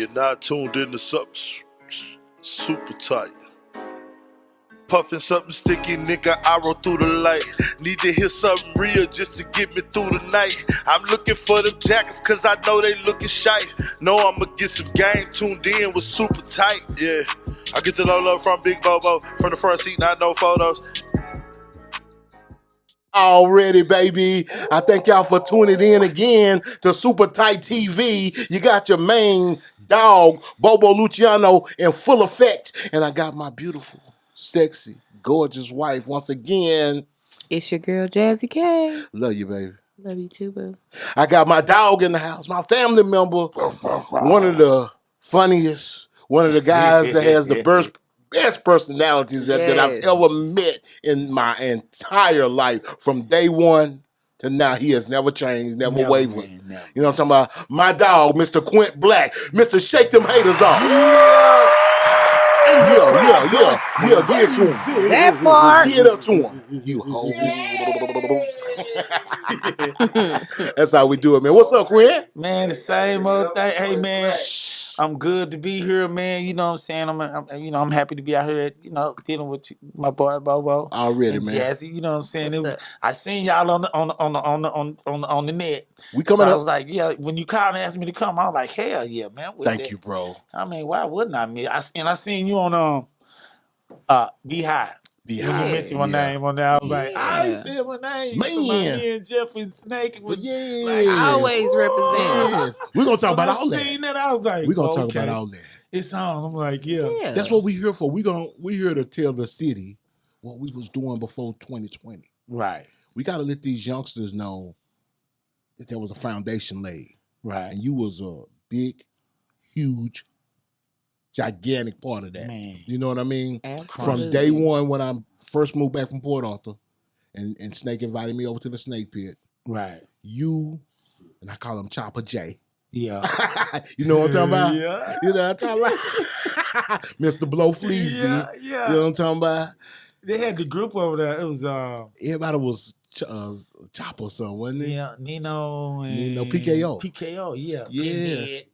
You're not tuned into something super tight. Puffin' something sticky, nigga, I roll through the light. Need to hear something real just to get me through the night. I'm looking for them jackets cause I know they looking shite. Know I'ma get some game tuned in with super tight, yeah. I get the low love from Big Bobo, from the front seat, not no photos. Already, baby. I thank y'all for tuning in again to Super Tight TV. You got your main dog, Bobo Luciano, in full effect. And I got my beautiful, sexy, gorgeous wife once again. It's your girl, Jazzy K. Love you, baby. Love you too, boo. I got my dog in the house, my family member, one of the funniest, one of the guys that has the best personalities that I've ever met in my entire life. From day one to now, he has never changed, never wavered. Man, never. You know what I'm talking about? My dog, Mr. Quint Black. Mr. Shake Them Haters Off. Yeah, give it to him. That part. Give it up to him. You hoe. That's how we do it, man. What's up, Quint? Man, the same old thing. Hey, man, I'm good to be here, man. You know what I'm saying? I'm happy to be out here, dealing with my boy Bobo. Already, and man. Jazzy, you know what I'm saying? I seen y'all on the net. We coming so up. I was like, yeah. When you called and asked me to come, I was like, hell yeah, man. Thank you, bro. I mean, why wouldn't I? I seen you on Beehive. When you mentioned my name on there, I was like, I ain't said my name. Man. Me and Jeff and Snake. Always represent. Yes. We're going to talk about all that. Seen that, I was like, We're going to talk about all that. It's on. I'm like, yeah. That's what we're here for. We're here to tell the city what we was doing before 2020. Right. We got to let these youngsters know that there was a foundation laid. Right. And you was a big, huge, gigantic part of that. Man. You know what I mean? Absolutely. From day one when I first moved back from Port Arthur and Snake invited me over to the Snake Pit. Right. You, and I call him Chopper Jaye. Yeah. You know what I'm talking about? Yeah. You know what I'm talking about? Mr. Blow Fleazy. Yeah. You know what I'm talking about? They had the group over there. It was Everybody was Chopper, so wasn't it? Yeah, Nino and PKO. PKO, yeah. Yeah. Pinhead.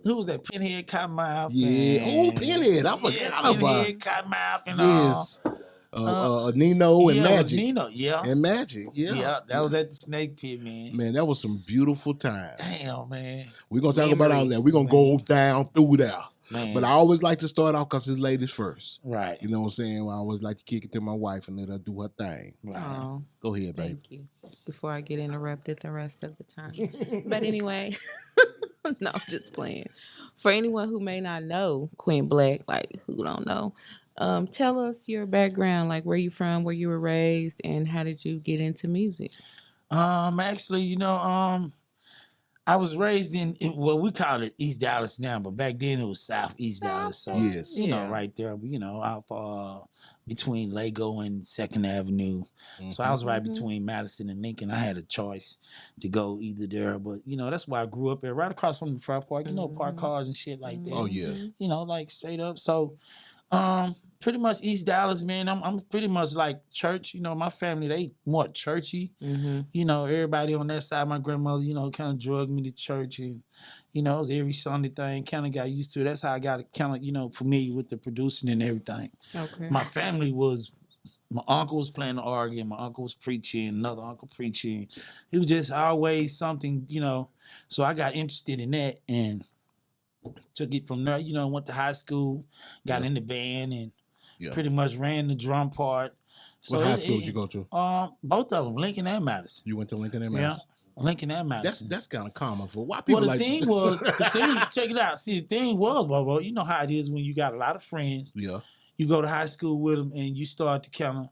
Who was that? Pinhead, Cottonmouth. Yeah. And, Oh, Pinhead. I forgot about Pinhead, Cottonmouth, and yes. Nino and Magic. Nino, yeah. And Magic, yeah. Yeah, that was at the Snake Pit, man. Man, that was some beautiful times. Damn, man. We're going to talk about all that. We're going to go down through there. Man. But I always like to start off because it's ladies first. Right. You know what I'm saying? I always like to kick it to my wife and let her do her thing. Right. Oh, Go ahead, baby. thank you. Before I get interrupted the rest of the time. But anyway, no, just playing. For anyone who may not know Quint Black, like who don't know, tell us your background, like where you from, where you were raised, and how did you get into music? Actually, I was raised in well, we call it East Dallas now, but back then it was Southeast Dallas. So Yes. right there, out between Lego and Second Avenue. So I was right between Madison and Lincoln. I had a choice to go either there, but that's where I grew up at, right across from the Fry Park. Park cars and shit like that. Oh, yeah. Like straight up. So pretty much East Dallas, man. I'm pretty much like church. My family, they more churchy. Everybody on that side, my grandmother, kind of drugged me to church, and it was every Sunday thing. Kind of got used to it. That's how I got kind of familiar with the producing and everything. Okay. My family was. My uncle was playing the organ. My uncle was preaching. Another uncle preaching. It was just always something, So I got interested in that and took it from there. Went to high school, got in the band, and pretty much ran the drum part. So What high school did you go to? Both of them, Lincoln and Madison. You went to Lincoln and Madison? Yeah, Lincoln and Madison. That's kind of common for why people the thing check it out. See, the thing was, Bobo, you know how it is when you got a lot of friends. Yeah. You go to high school with them and you start to kind of,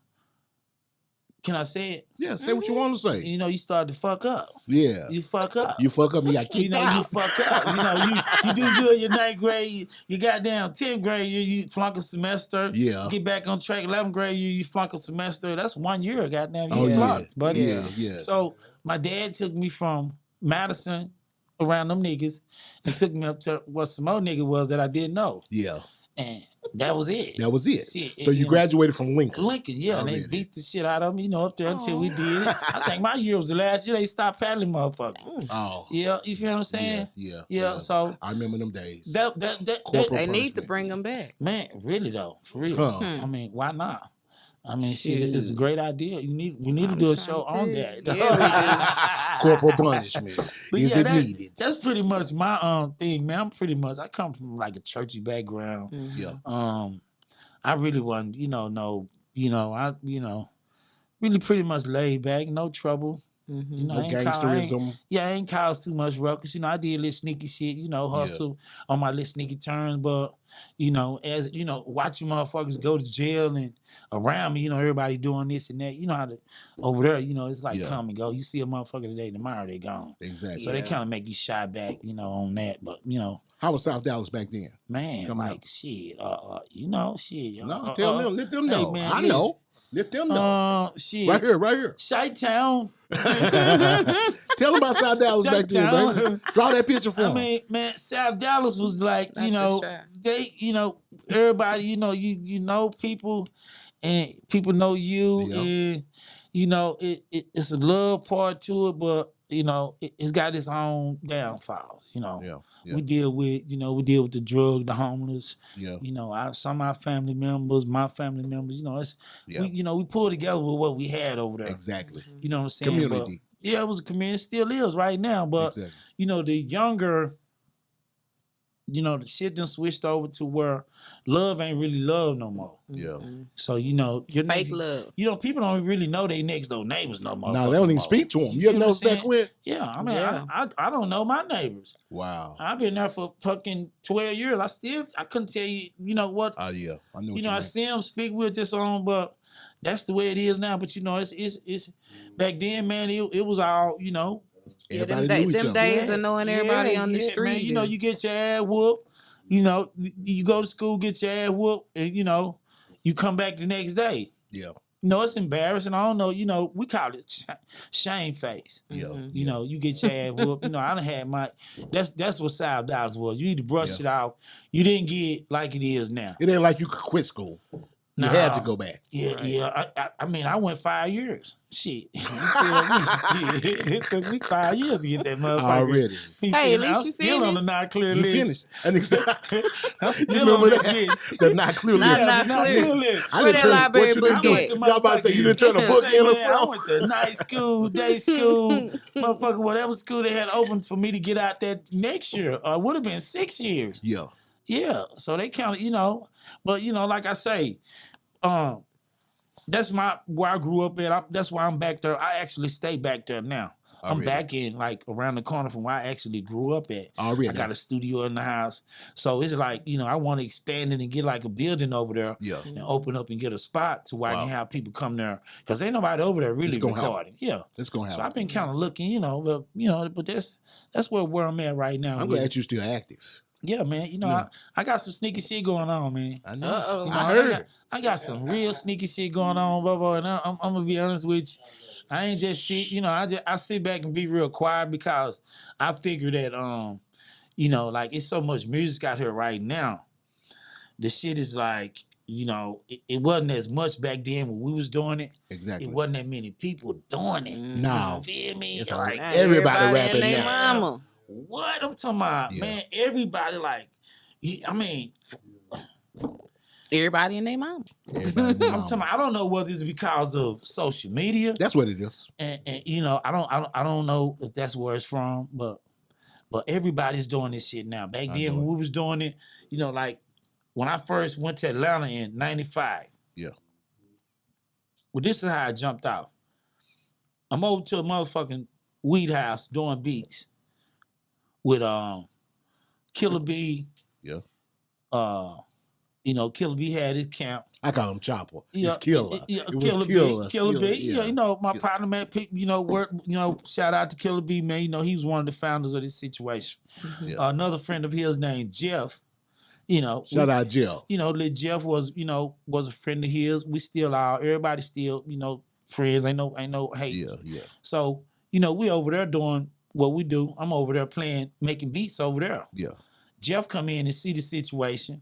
can I say it? Yeah, say what you want to say. You start to fuck up. Yeah. You fuck up. You fuck up and you got kicked out. You fuck up. You do good your 9th grade. You got down 10th grade, you flunk a semester. Yeah. Get back on track. 11th grade, you flunk a semester. That's 1 year, goddamn. Oh, You flunked, buddy. Yeah. So my dad took me from Madison around them niggas and took me up to what some old nigga was that I didn't know. Yeah. And That was it. That was it. Shit, So you graduated from Lincoln. Lincoln, yeah. And they beat the shit out of me, up there until we did it. I think my year was the last year they stopped paddling motherfuckers. Oh. Yeah, you feel what I'm saying? Yeah. So I remember them days. They need to bring them back. Man, really though, for real. I mean, why not? I mean, shit, it's a great idea. We need to do a show on that. Yeah, corporal punishment. Is it needed? That's pretty much my thing, man. I come from like a churchy background. Yeah. I really wasn't, really pretty much laid back, no trouble. No gangsterism. I ain't caused too much ruckus. I did little sneaky shit, hustle on my little sneaky turns, but, as, watching motherfuckers go to jail and around me, everybody doing this and that, how to, over there, it's like come and go. You see a motherfucker today, tomorrow they gone. Exactly. So they kind of make you shy back, on that, but, How was South Dallas back then? Man, shit, shit. No, tell them, let them know. Hey, man, I know. Let them know. Shit. Right here. Chi-Town. Tell them about South Dallas back then, baby. Draw that picture for them. I mean, man, South Dallas was like, they, everybody, you know people, and people know you, and it's a love part to it, but it's got its own downfalls. We deal with the drug, the homeless. Yeah. Some of our family members, my family members. We pulled together with what we had over there. Exactly. You know what I'm saying? Community. But, it was a community. It still is right now. But the younger. The shit done switched over to where love ain't really love no more. Yeah. So, your fake love. People don't really know their next door neighbors no more. No, they don't even speak to them. You ever notice that, Quint? Yeah. I mean, I don't know my neighbors. Wow. I've been there for fucking 12 years. I couldn't tell you, what. Oh, yeah. I know what you I mean. see them speak with this on, but that's the way it is now. But, it's back then, man, it was all, Everybody knew each them other. days of knowing everybody on the street. Man, you get your ass whooped. You go to school, get your ass whooped, and you come back the next day. Yeah. It's embarrassing. I don't know. We call it shame face. Yeah. You get your ass whooped. I done had my. That's what South Dallas was. You need to brush it off. You didn't get like it is now. It ain't like you could quit school. You had to go back. Yeah, right. Yeah. I mean, I went 5 years. Shit. You feel me? Shit. It took me 5 years to get that motherfucker. Already. Hey, at least I'm you still on the not clear you list. Finished. And exactly. I'm still on that list. The not clear list. Not clear list. Where that library book at? Y'all about to say you didn't turn a book in or something? I went to night school, day school, motherfucker, whatever school they had open for me to get out that next year. It would have been 6 years. Yeah. Yeah. So they counted, but like I say, that's where I grew up at. That's why I'm back there. I actually stay back there now. I'm back in like around the corner from where I actually grew up at. I got a studio in the house. So it's like, I want to expand it and get like a building over there and open up and get a spot to where I can have people come there. Because ain't nobody over there really recording. Yeah. It's going to happen. So I've been kind of looking, but that's where I'm at right now. I'm glad you're still active. Yeah, man. I got some sneaky shit going on, man. I know. I heard. I got some real sneaky shit going on, Bubba, and I'm gonna be honest with you. I ain't just sit, I sit back and be real quiet because I figure that like it's so much music out here right now. The shit is like, it wasn't as much back then when we was doing it. Exactly. It wasn't that many people doing it. No. You feel me? It's like everybody rapping and now. Mama. What I'm talking about, man? Everybody everybody and their mama. I'm talking about, I don't know whether it's because of social media. That's what it is. And I don't know if that's where it's from, but everybody's doing this shit now. Back then when we was doing it, like when I first went to Atlanta in '95. Yeah. Well, this is how I jumped out. I'm over to a motherfucking weed house doing beats with Killer B. Yeah. Killer B had his camp. I call him Chopper. Yeah, He's Killer. Yeah, it was Killer. Killer B. Yeah, my partner, man, work, shout out to Killer B, man. He was one of the founders of this situation. Mm-hmm. Another friend of his named Jeff. Shout out Jeff. Little Jeff was a friend of his. We still are. Everybody still, friends. Ain't no hate. Yeah. So, we over there doing what we do. I'm over there making beats over there. Yeah. Jeff come in and see the situation.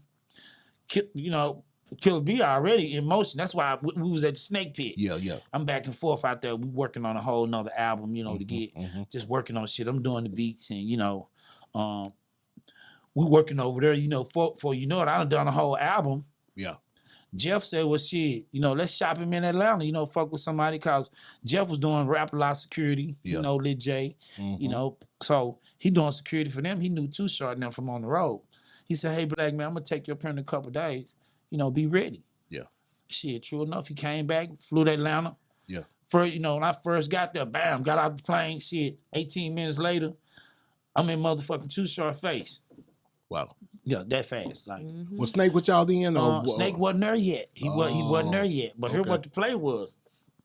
Killer B already in motion. That's why we was at the Snake Pit. Yeah. I'm back and forth out there. We working on a whole nother album, to get just working on shit. I'm doing the beats and we working over there. For it, I done a whole album. Yeah. Jeff said, well, shit, let's shop him in Atlanta, fuck with somebody, because Jeff was doing Rap-A-Lot security, Lil Jaye, so he doing security for them. He knew Too Short and them from on the road. He said, hey, Black man, I'm going to take you up here in a couple of days, be ready. Yeah. Shit, true enough, he came back, flew to Atlanta. Yeah. When I first got there, bam, got out the plane, shit, 18 minutes later, I'm in motherfucking Too Short face. Wow. Yeah, that fast. Like, was Snake with y'all then? Snake wasn't there yet. He wasn't there yet. But here what the play was.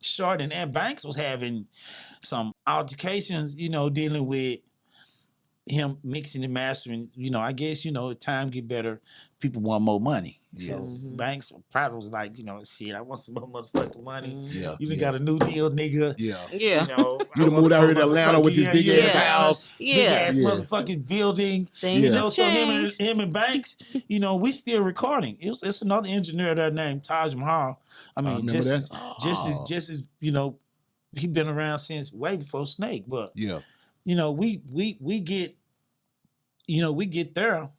Short and Banks was having some altercations, dealing with him mixing and mastering. I guess, as time get better, people want more money. Yes. So Banks probably was like, shit, I want some more motherfucking money. Yeah. You got a new deal, nigga. Yeah. Yeah. You done moved out here to Atlanta with this big ass house. Yeah. Big ass motherfucking building. Things So him and Banks, we still recording. It's another engineer there named Taj Mahal. I mean, just as he been around since way before Snake. But we get there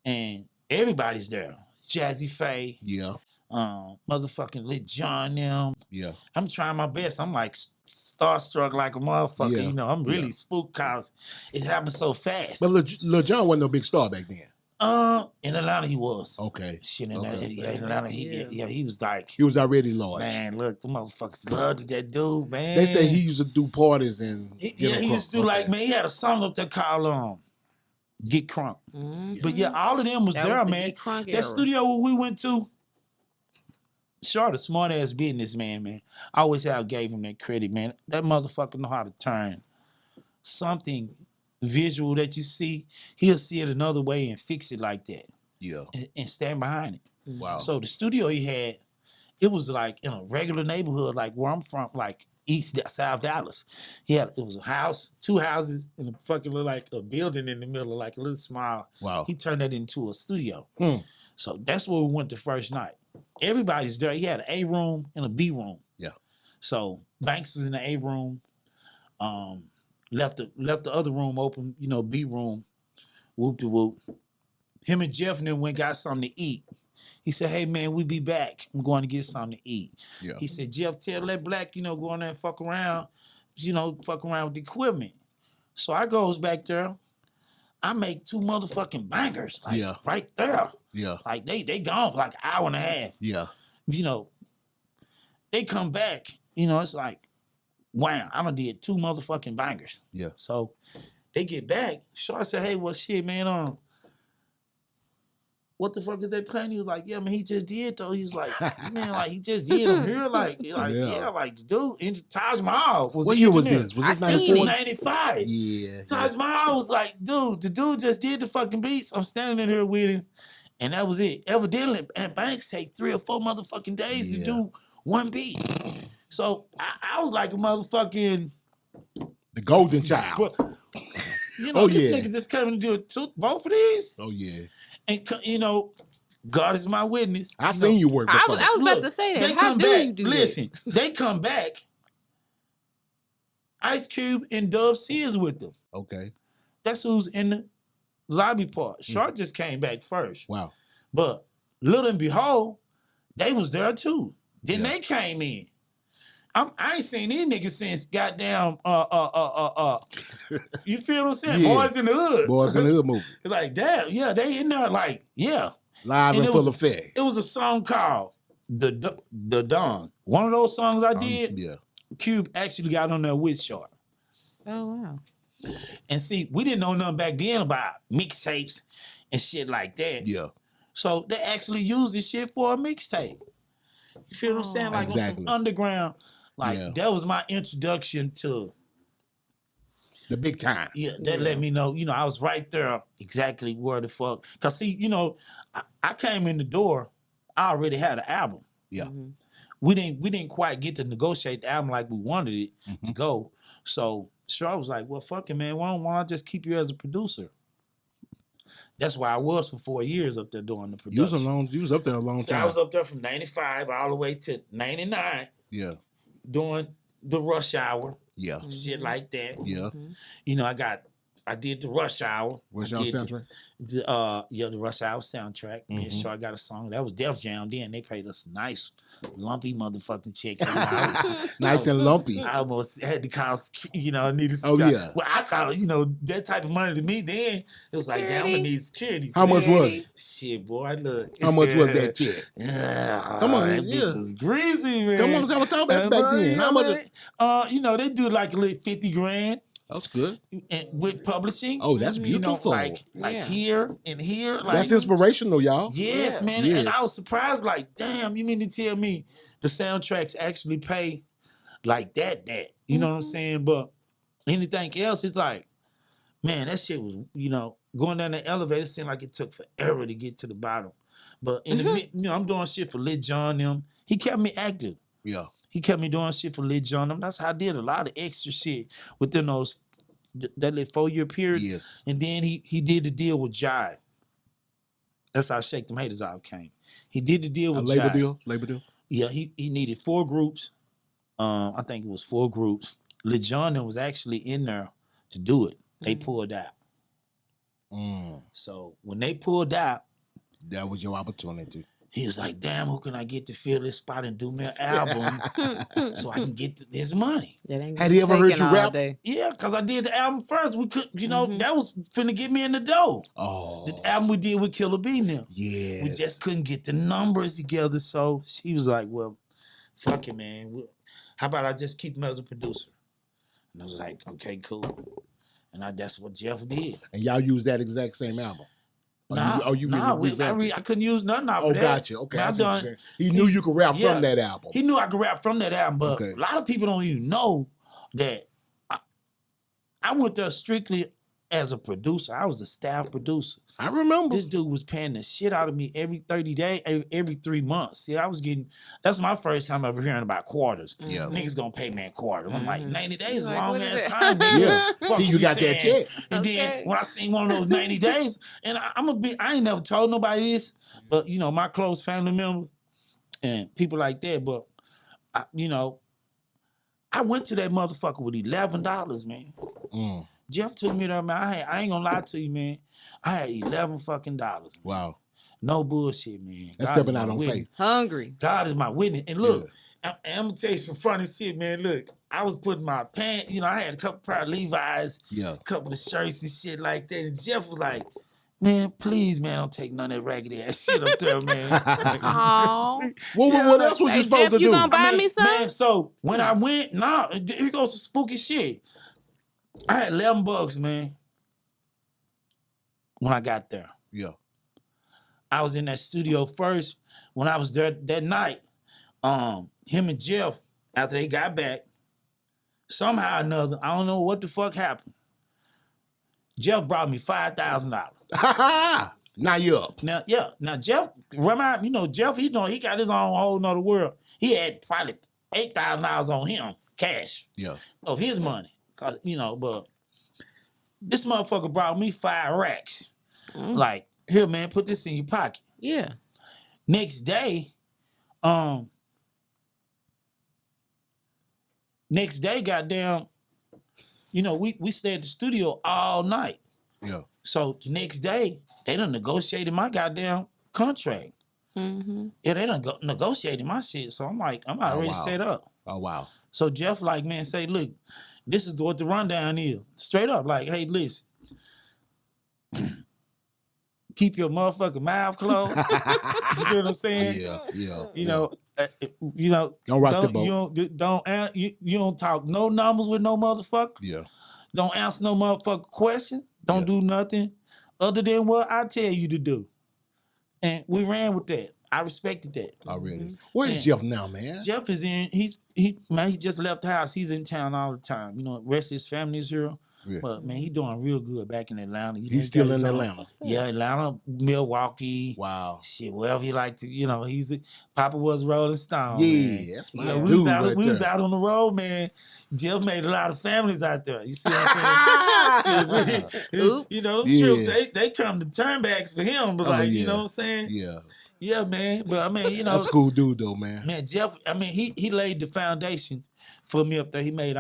and everybody's there. Jazzy Faye. Yeah. Motherfucking Lit John them. Yeah. I'm trying my best. I'm like starstruck like a motherfucker. Yeah. I'm really spooked because it happened so fast. But Lil Jon wasn't no big star back then. In Atlanta he was. Okay. Shit in Atlanta, he was like, he was already large. Man, look, the motherfuckers loved that dude, man. They say he used to do parties and he used to like, man, he had a song up there called Get Crunk. But all of them was That there, was the man. Get Crunk That era. studio where we went to, Short a smart ass businessman, man. I always have gave him that credit, man. That motherfucker know how to turn something visual that you see, he'll see it another way and fix it like that. Yeah. And stand behind it. Wow. So the studio he had, it was like in a regular neighborhood, like where I'm from, like South Dallas. It was a house, 2 houses, and a fucking little like a building in the middle, like a little small. Wow. He turned that into a studio. So that's where we went the first night. Everybody's there. He had an A room and a B room. Yeah. So Banks was in the A room. Left the other room open, B room. Whoop de whoop. Him and Jeff and then went got something to eat. He said, hey man, we be back. I'm going to get something to eat. Yeah. He said, Jeff, tell that Black, go in there and fuck around, fuck around with the equipment. So I goes back there. I make 2 motherfucking bangers, right there. Yeah. Like they gone for like an hour and a half. Yeah. They come back, it's like, wow, I done did 2 motherfucking bangers. Yeah. So they get back. Short said, hey, well shit, man, what the fuck is they playing? He was like, yeah, man, he just did though. He's like, man, like he just did him here. Like the dude in Taj Mahal was what the year was engineer. this? Was this 94? 94? 95. Yeah. Taj Mahal was like, dude, the dude just did the fucking beats. I'm standing in here with him. And that was it. Evidently, and Banks take 3 or 4 motherfucking days to do 1 beat. So I was like a motherfucking the golden child. This yeah. nigga just came to do both of these. Oh yeah. And God is my witness. I seen you work before. I was about to say that. How do you do that? They come back. Ice Cube and Dub C is with them. Okay. That's who's in the lobby part. Short just came back first. Wow. But little and behold, they was there too. Then they came in. I ain't seen these niggas since goddamn you feel what I'm saying? Yeah. Boys in the Hood. Boys in the Hood movie. Like, damn, yeah, they in there like, yeah. Live and full effect. It was a song called The Dawn. One of those songs I did, Cube actually got on there with Short. Oh, wow. And see, we didn't know nothing back then about mixtapes and shit like that. Yeah. So they actually used this shit for a mixtape. You feel what I'm saying? Like on some underground. Like that was my introduction to the big time. Yeah, that let me know, I was right there exactly where the fuck. Cause see, I came in the door, I already had an album. Yeah. Mm-hmm. We didn't quite get to negotiate the album like we wanted it to go. So Shaw was like, well, fuck it, man. Why don't I just keep you as a producer? that's why I was for 4 years up there doing the You production. was up there a long So time. I was up there from 95 all the way to 99. Yeah. Doing the rush hour. Yeah. Shit like that. Yeah. You know, I did the rush hour. Rush Hour soundtrack? The Rush Hour soundtrack. Mm-hmm. So I got a song. That was Def Jam then. They paid us a nice, lumpy motherfucking check. Nice and lumpy. I almost had to call, needed Oh, yeah. Well, I thought, that type of money to me then, it was like, damn, I'm going to need security. How much was it? Shit, boy, look. How much was that check? Come on, that bitch was greasy, man. Come on, let's talk about back then. How much? They do like a little 50 grand. That's good. And with publishing. Oh, that's beautiful. Like here and here. Like, that's inspirational, y'all. Yes, man. Yes. And I was surprised, like, damn, you mean to tell me the soundtracks actually pay like that? You know what I'm saying? But anything else, it's like, man, that shit was, going down the elevator seemed like it took forever to get to the bottom. But in the I'm doing shit for Lil Jon them. He kept me active. Yeah. He kept me doing shit for Lil Jon them. That's how I did a lot of extra shit within that little 4-year period. Yes. And then he did the deal with Jaye. That's how Shake Them Haters Out came. He did the deal with Jaye. Labor deal? Yeah, he needed 4 groups. I think it was 4 groups. Lil Jon was actually in there to do it. They pulled out. So when they pulled out, that was your opportunity. He was like, damn, who can I get to fill this spot and do me an album so I can get this money? Had he ever heard you rap? Yeah, because I did the album first. We could, that was finna get me in the dough. Oh. The album we did with Killer B now. Yeah. We just couldn't get the numbers together. So he was like, well, fuck it, man. How about I just keep him as a producer? And I was like, okay, cool. And that's what Jeff did. And y'all used that exact same album? I couldn't use nothing off of that. Gotcha. Okay. He knew you could rap from that album. He knew I could rap from that album, but a lot of people don't even know that I went there strictly as a producer. I was a staff producer. I remember. This dude was paying the shit out of me every 30 days, every 3 months. See, that's my first time ever hearing about quarters. Yeah. Niggas gonna pay me a quarter. I'm like, 90 days is a long ass time. Nigga. Yeah. See, you got that check. And then when I seen one of those 90 days, and I ain't never told nobody this, but my close family members and people like that, but I went to that motherfucker with $11, man. Jeff took me there, man. I ain't gonna lie to you, man. I had $11 fucking dollars. Wow. No bullshit, man. That's stepping out on faith. Hungry. God is my witness. And look, I'm gonna tell you some funny shit, man. Look, I was putting my pants, I had a couple pair of Levi's, a couple of shirts and shit like that. And Jeff was like, man, please, man, don't take none of that raggedy ass shit up there, man. Aww. What else was you supposed to do? You gonna buy me some? Man, so when I went, here goes some spooky shit. I had $11, man, when I got there. Yeah. I was in that studio first. When I was there that night, him and Jeff, after they got back, somehow or another, I don't know what the fuck happened. Jeff brought me $5,000. Now you up. Now Jeff, Jeff, he got his own whole nother world. He had probably $8,000 on him, cash. Yeah. Of his money. Cause, but this motherfucker brought me 5 racks. Like, here, man, put this in your pocket. Yeah. Next day, goddamn, we stayed at the studio all night. Yeah. So the next day, they done negotiated my goddamn contract. Mm-hmm. Yeah, they done negotiated my shit. So I'm like, I'm already set up. Oh, wow. So Jeff, like, man, say, look, this is what the rundown is. Straight up, like, hey, listen. Keep your motherfucking mouth closed. You know what I'm saying? Yeah. Don't rock the boat. You don't talk no numbers with no motherfucker. Yeah. Don't answer no motherfucker question. Don't do nothing other than what I tell you to do. And we ran with that. I respected that. Oh, really? Where's Jeff now, man? Jeff is in. He just left the house. He's in town all the time. The rest of his family is here. Yeah. But man, he doing real good back in Atlanta. He's still in Atlanta. Yeah, Atlanta, Milwaukee. Wow. Shit, wherever he like to. Papa was Rolling Stone. Yeah, man. that's my dude. We was out on the road, man. Jeff made a lot of families out there. You see what I'm saying? Oops. You know, them Yeah. trips, they come to turnbacks for him, but like, you know what I'm saying? Yeah. Yeah, man. But I mean, you know, That's a cool dude though, man. man, Jeff, I mean, he laid the foundation for me up there. He made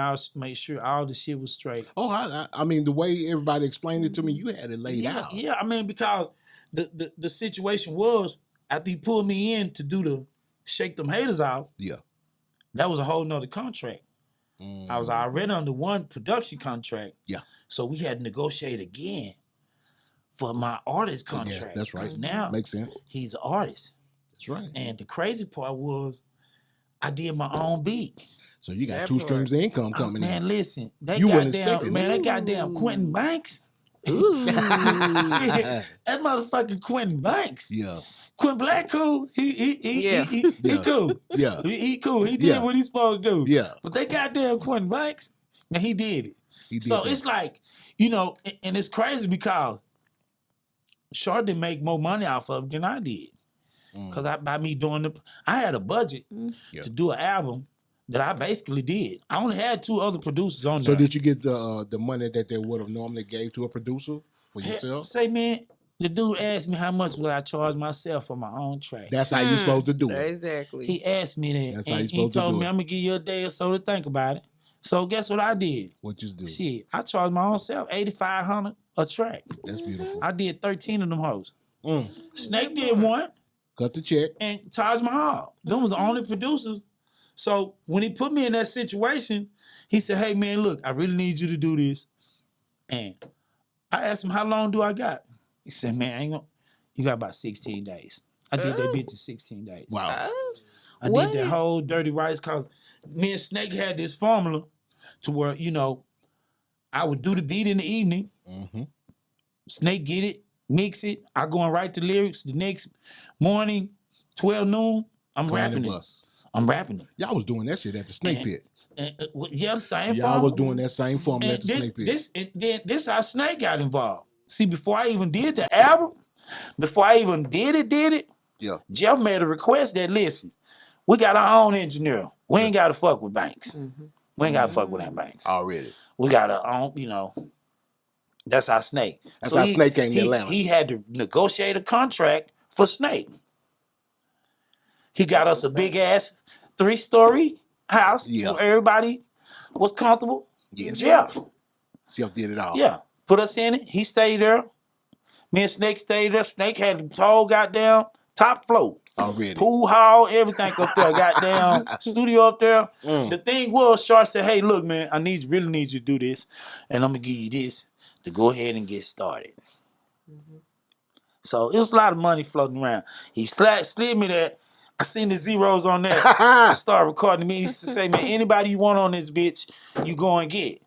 sure all the shit was straight. Oh, I mean, the way everybody explained it to me, you had it laid out. Yeah, I mean, because the situation was after he pulled me in to do the shake them haters out, Yeah. that was a whole nother contract. I was already under one production contract. Yeah. So we had to negotiate again for my artist contract. Yeah, that's right. Now Makes sense. he's an artist. That's right. And the crazy part was I did my own beat. So you got That two part. streams of income coming Man, in. listen, they You weren't goddamn expecting man, that. they goddamn Quentin Banks. Ooh. Shit, that motherfucking Quentin Banks. Yeah. Quint Black cool. He Yeah. cool. Yeah. He cool. He did Yeah. what he's supposed to do. Yeah. But they goddamn Quentin Banks, and he did it. He did So that. it's like, you know, and it's crazy because Short didn't make more money off of it than I did. Because by me doing I had a budget to do an album that I basically did. I only had 2 other producers on there. So did you get the money that they would have normally gave to a producer for yourself? Say, man, the dude asked me how much would I charge myself for my own track. That's how you supposed to do it. Exactly. He asked me that. That's how and you he supposed to told do me, it. I'm going to give you a day or so to think about it. So guess what I did? What you do? Shit, I charged my own self $8,500 a track. That's beautiful. I did 13 of them hoes. Snake did one. Cut the check. And Taj Mahal. Them was the only producers. So when he put me in that situation, he said, hey man, look, I really need you to do this. And I asked him, how long do I got? He said, man, you got about 16 days. I did that bitch in 16 days. Wow. I What? did that whole dirty rice cause me and Snake had this formula to where, you know, I would do the beat in the evening. Snake get it, mix it. I go and write the lyrics. The next morning, 12 noon, I'm rapping it. I'm rapping it. Y'all was doing that shit at the Snake Pit. Yeah, the same Y'all was doing that same formula at the Snake Pit. This how Snake got involved. See, before I even did the album, before I even did it, Yeah. Jeff made a request that, listen, we got our own engineer. We ain't got to fuck with Banks. We ain't got to fuck with that Banks. Already. We got our own, you know. That's our Snake. That's how Snake came to Atlanta. He had to negotiate a contract for Snake. He got us a big ass 3-story house where everybody was comfortable. Yes. Jeff did it all. Yeah. Put us in it. He stayed there. Me and Snake stayed there. Snake had the whole goddamn top floor. Already. Pool hall, everything up there. Goddamn studio up there. The thing was, Short said, hey, look, man, I really need you to do this. And I'm going to give you this to go ahead and get started. So it was a lot of money floating around. He slid me that. I seen the zeros on there. I started recording me. He used to say, man, anybody you want on this bitch, you go and get.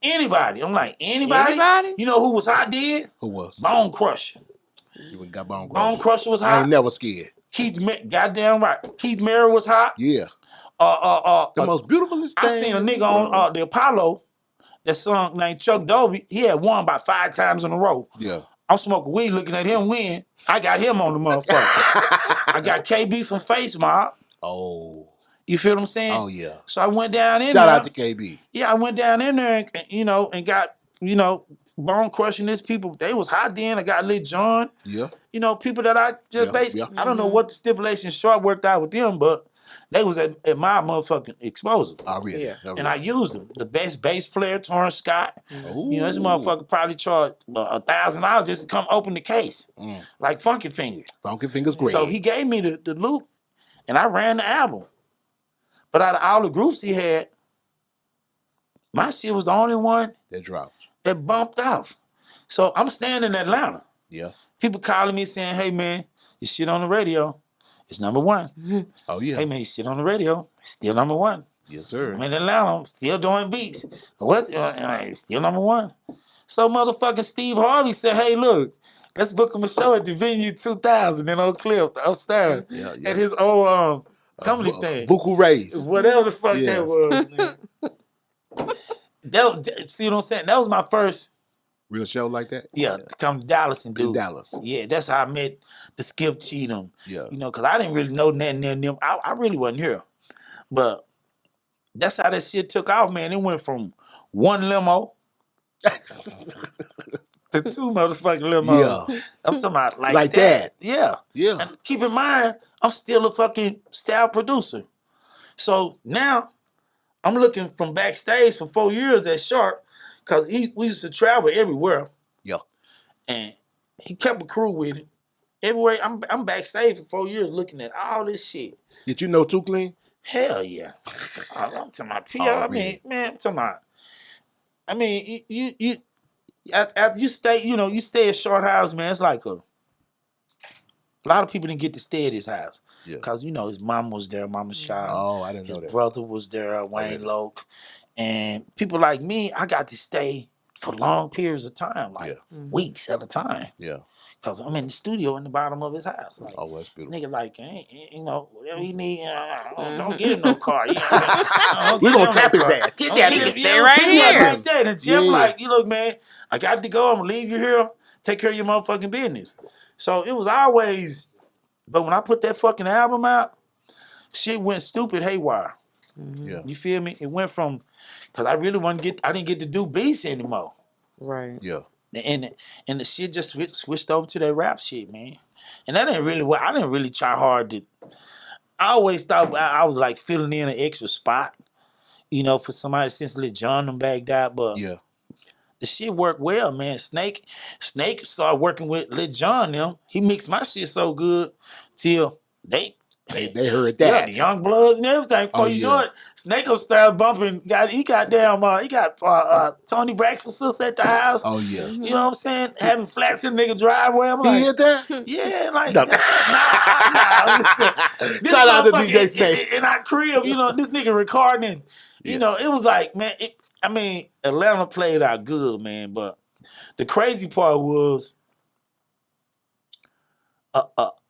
Anybody. I'm like, anybody? You know who was hot then? Who was? Bone Crusher. You got Bone Crusher. Bone Crusher was hot. I ain't never scared. Goddamn right. Keith Murray was hot. Yeah. The most beautifulest thing. I seen a nigga on the Apollo that song named Chuck Dobie. He had won about 5 times in a row. Yeah. I'm smoking weed looking at him win. I got him on the motherfucker. I got KB from Face Mob. Oh. You feel what I'm saying? Oh, yeah. So I went down in there. Shout out to KB. Yeah, I went down in there and got, Bone Crushing this people. They was hot then. I got Lil Jon. Yeah. People that I just basically, I don't know what the stipulation Short worked out with them, but they was at my motherfucking exposure. Already. Yeah. And I used them. The best bass player, Torrance Scott. Ooh. This motherfucker probably charged $1,000 just to come open the case. Like Funky Fingers. Funky Fingers great. So he gave me the loop and I ran the album. But out of all the groups he had, my shit was the only one that dropped. That bumped off. So I'm staying in Atlanta. Yeah. People calling me saying, hey man, your shit on the radio. It's #1. Oh yeah. Hey man, your shit on the radio. It's still #1. Yes, sir. I'm in Atlanta. I'm still doing beats. What? Still #1. So motherfucking Steve Harvey said, hey, look, let's book him a show at the Venue 2000 in Oak Cliff, upstairs. Yeah. At his old comedy thing. Vocal Rays. Whatever the fuck that was, man. See what I'm saying? That was my first real show like that? Yeah, to come to Dallas and do. In Dallas. Yeah, that's how I met the Skip Cheatham. Yeah. Because I didn't really know nothing of them. I really wasn't here. But that's how that shit took off, man. It went from one limo The two motherfucking limos. Yeah. I'm talking about Like that. that. Yeah. Yeah. And keep in mind, I'm still a fucking style producer. So now I'm looking from backstage for 4 years at Sharp because we used to travel everywhere. Yeah. And he kept a crew with him. Everywhere I'm backstage for 4 years looking at all this shit. Did you know Too Clean? Hell yeah. I'm talking about PR. Oh, I mean, man, I'm talking about. I mean, you after you stay, you stay at Short House, man. It's like a lot of people didn't get to stay at his house. Yeah. Because, his mom was there, Mama Shaw. Oh, I didn't know His that. brother was there, Wayne really? Loke. And people like me, I got to stay for long periods of time, like weeks at a time. Yeah. Because I'm in the studio in the bottom of his house. Like, Oh, that's beautiful. nigga, like, whatever he need, don't get him no car. We're going to trap his ass. Get that nigga. Stay right here. Like that. And Jeff, like, look, man, I got to go. I'm going to leave you here. Take care of your motherfucking business. So it was always, but when I put that fucking album out, shit went stupid haywire. Yeah. You feel me? It went from, because I didn't get to do beats anymore. Right. Yeah. And the shit just switched over to that rap shit, man. And that ain't really I didn't really try hard to. I always thought I was like filling in an extra spot, for somebody since Lil Jon them bagged out. But the shit worked well, man. Snake started working with Lil Jon them. He mixed my shit so good till they heard that. Yeah, the Young Bloods and everything. Before you know it, Snake will start bumping. He got Tony Braxton's sister at the house. Oh yeah. You know what I'm saying? Having flats in the nigga driveway. I'm like, he hit that? Yeah, like No. listen, Shout out to DJ Snake. in our crib, this nigga recording. It was like, man, Atlanta played out good, man. But the crazy part was,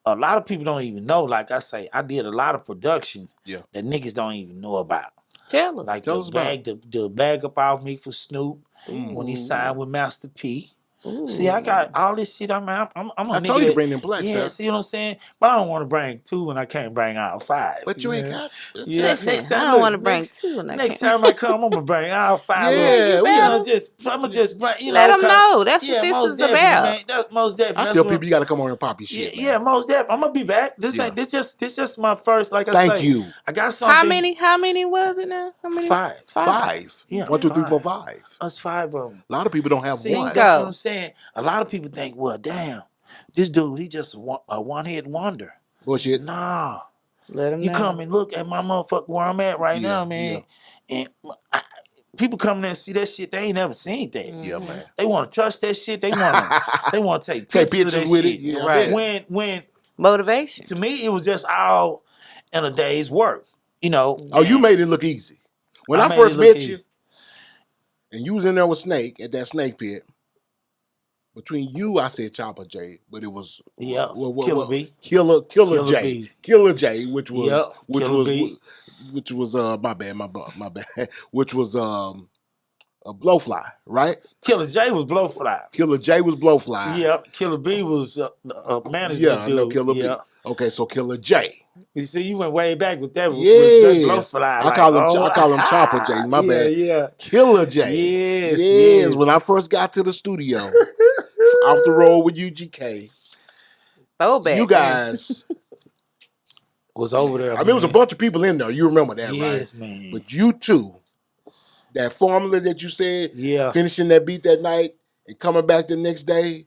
a lot of people don't even know. Like I say, I did a lot of production that niggas don't even know about. Tell us. Like Tell us the bag up off me for Snoop when he signed with Master P. See, I got all this shit. I'm a I nigga told you to bring them blacks. Yeah, see what I'm saying? But I don't want to bring 2 when I can't bring out 5. But you ain't got. Yeah, Listen, I don't want to bring 2. And Next time I come, I'm gonna bring all 5. Yeah, I'm gonna just bring. Let them know. That's what this most is definitely, about. Man. That's most definitely. I tell people you got to come on and pop your shit. Yeah, most definitely. I'm gonna be back. This just my first. Like I Thank say, you. I got something. How many was it now? How many? 5. 5. Yeah, 1, 2, 3, 4, 5. 5. Us 5 of them. A lot of people don't have See, one. that's what I'm saying. A lot of people think, well, damn, this dude, he just a one-hit wonder. Bullshit. Nah. Let them You know. come and look at my motherfucker where I'm at right now, man. And people come there and see that shit. They ain't never seen that. Yeah, man. They want to touch that shit. They want to take pictures of that with shit. it. Yeah, Right. When Motivation. to me, it was just all in a day's work. Oh, you made it look easy. When I made first it look met easy. you, and you was in there with Snake at that Snake pit. Between you, I said Chopper J, but it was Killer B. Killer J, B. Killer J, which was Killer B. which was my bad, which was a Blowfly, right? Killer J was Blowfly. Killer J was Blowfly. Yeah, Killer B was a manager. Yeah, I dude. know Killer B. Okay, so Killer J. You see, you went way back with that. Yes. With Blowfly. I call him Chopper J. My bad. Yeah. Killer J. Yes. When I first got to the studio, off the road with UGK, you guys was over there. I mean, it was a bunch of people in there. You remember that, right? Yes, man. But you two, that formula that you said, finishing that beat that night and coming back the next day,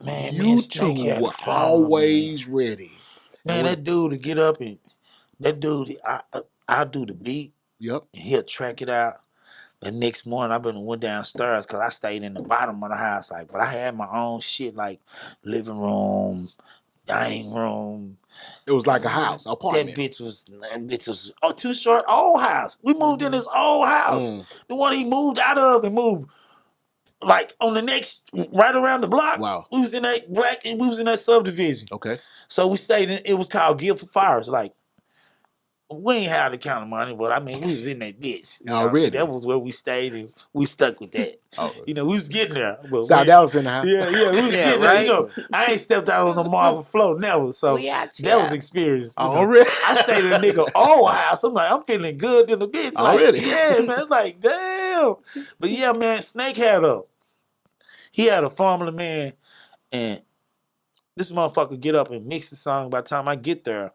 man, you two were always ready. Man, that dude to get up and I'll do the beat. Yep. And he'll track it out. The next morning, went downstairs because I stayed in the bottom of the house. But I had my own shit, like living room, dining room. It was like a house, apartment. That bitch was too short. Old house. We moved in this old house. The one he moved out of and moved like on the next, right around the block. Wow. We was in that subdivision. Okay. So we stayed in. It was called Guilford Fires. Like, we ain't had the kind of money, but I mean, we was in that bitch. Already. That was where we stayed, and we stuck with that. We was getting there. But that was in the house. Yeah, we was getting there. I ain't stepped out on the marble floor never, so that was experience. Already. I stayed in a nigga old house. I'm feeling good in the bitch. Already. Yeah, man. Like, damn. But yeah, man, Snake had a he had a formula, man, and this motherfucker get up and mix the song. By the time I get there,